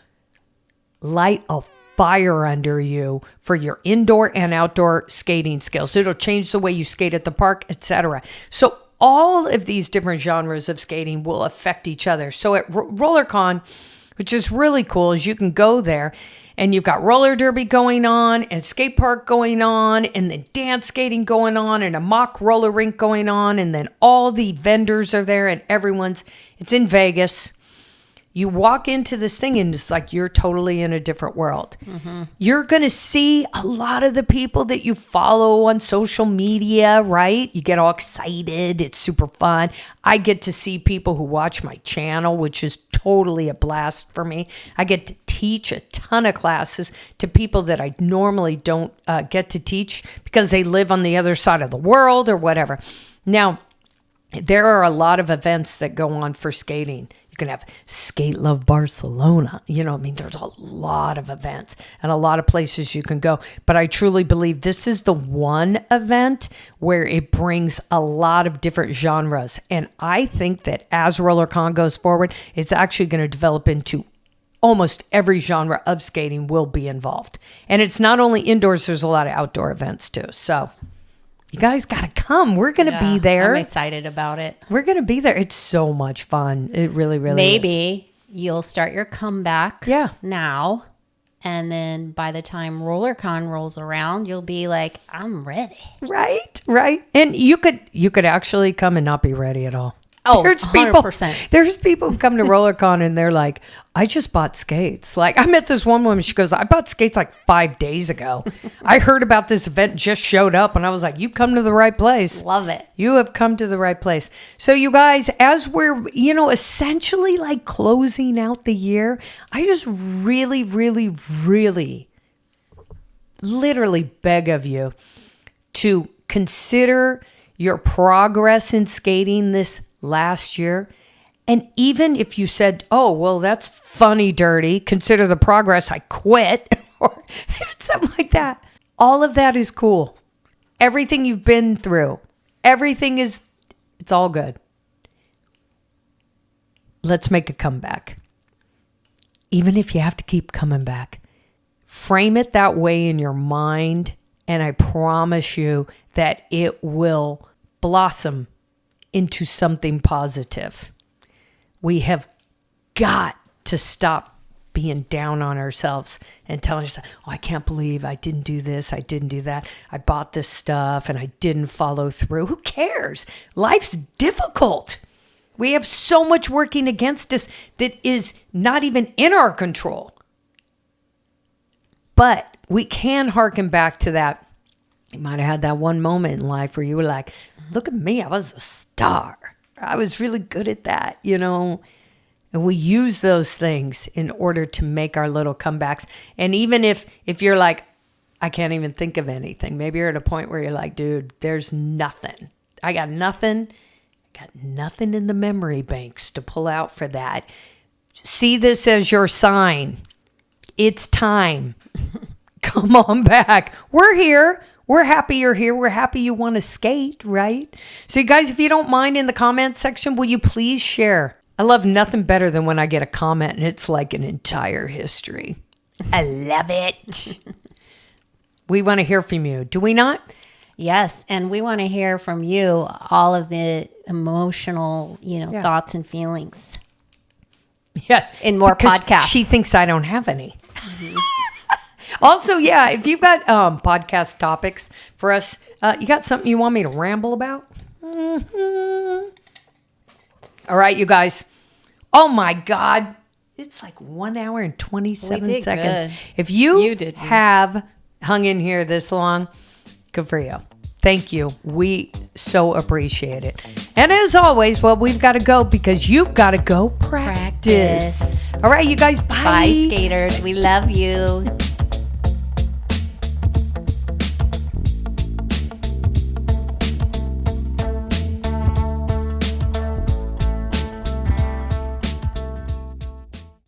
[SPEAKER 2] light a fire under you for your indoor and outdoor skating skills. It'll change the way you skate at the park, etc. So all of these different genres of skating will affect each other. So at RollerCon, which is really cool, is you can go there and you've got roller derby going on and skate park going on and then dance skating going on and a mock roller rink going on. And then all the vendors are there and it's in Vegas. You walk into this thing and it's like you're totally in a different world. You're going to see a lot of the people that you follow on social media, right? You get all excited. It's super fun. I get to see people who watch my channel, which is totally a blast for me. I get to teach a ton of classes to people that I normally don't get to teach because they live on the other side of the world or whatever. Now, there are a lot of events that go on for skating. You can have Skate Love Barcelona. There's a lot of events and a lot of places you can go. But I truly believe this is the one event where it brings a lot of different genres. And I think that as RollerCon goes forward, it's actually going to develop into almost every genre of skating will be involved. And it's not only indoors, there's a lot of outdoor events too. So you guys got to come. We're going to be there.
[SPEAKER 3] I'm excited about it.
[SPEAKER 2] We're going to be there. It's so much fun. It really, really
[SPEAKER 3] Maybe you'll start your comeback
[SPEAKER 2] Yeah.
[SPEAKER 3] now. And then by the time RollerCon rolls around, you'll be like, I'm ready.
[SPEAKER 2] Right. And you could actually come and not be ready at all.
[SPEAKER 3] Oh, 100%.
[SPEAKER 2] There's people who come to RollerCon and they're like, I just bought skates. Like I met this one woman. She goes, I bought skates like 5 days ago. I heard about this event, just showed up. And I was like, you've come to the right place.
[SPEAKER 3] Love it.
[SPEAKER 2] You have come to the right place. So you guys, as we're, essentially like closing out the year, I just really, really, really, literally beg of you to consider your progress in skating this last year. And even if you said, oh, well, that's funny, dirty, consider the progress, I quit, or something like that. All of that is cool. Everything you've been through, it's all good. Let's make a comeback. Even if you have to keep coming back, frame it that way in your mind, and I promise you that it will blossom into something positive. We have got to stop being down on ourselves and telling ourselves, oh, I can't believe I didn't do this, I didn't do that, I bought this stuff and I didn't follow through. Who cares? Life's difficult. We have so much working against us that is not even in our control. But we can hearken back to that. You might have had that one moment in life where you were like, look at me, I was a star. I was really good at that, And we use those things in order to make our little comebacks. And even if you're like, I can't even think of anything. Maybe you're at a point where you're like, dude, there's nothing. I got nothing in the memory banks to pull out for that. See this as your sign. It's time. Come on back. We're here. We're happy you're here. We're happy you want to skate, right? So you guys, if you don't mind, in the comment section, will you please share? I love nothing better than when I get a comment and it's like an entire history. I love it. We want to hear from you. Do we not?
[SPEAKER 3] Yes. And we want to hear from you all of the emotional, thoughts and feelings.
[SPEAKER 2] Yes.
[SPEAKER 3] In more podcasts.
[SPEAKER 2] She thinks I don't have any. Mm-hmm. Also, yeah, if you've got podcast topics for us, you got something you want me to ramble about? Mm-hmm. All right, you guys. Oh, my God. It's like 1 hour and 27 seconds.
[SPEAKER 3] Good.
[SPEAKER 2] If you have hung in here this long, good for you. Thank you. We so appreciate it. And as always, well, we've got to go because you've got to go practice. All right, you guys, bye.
[SPEAKER 3] Bye, skaters. We love you.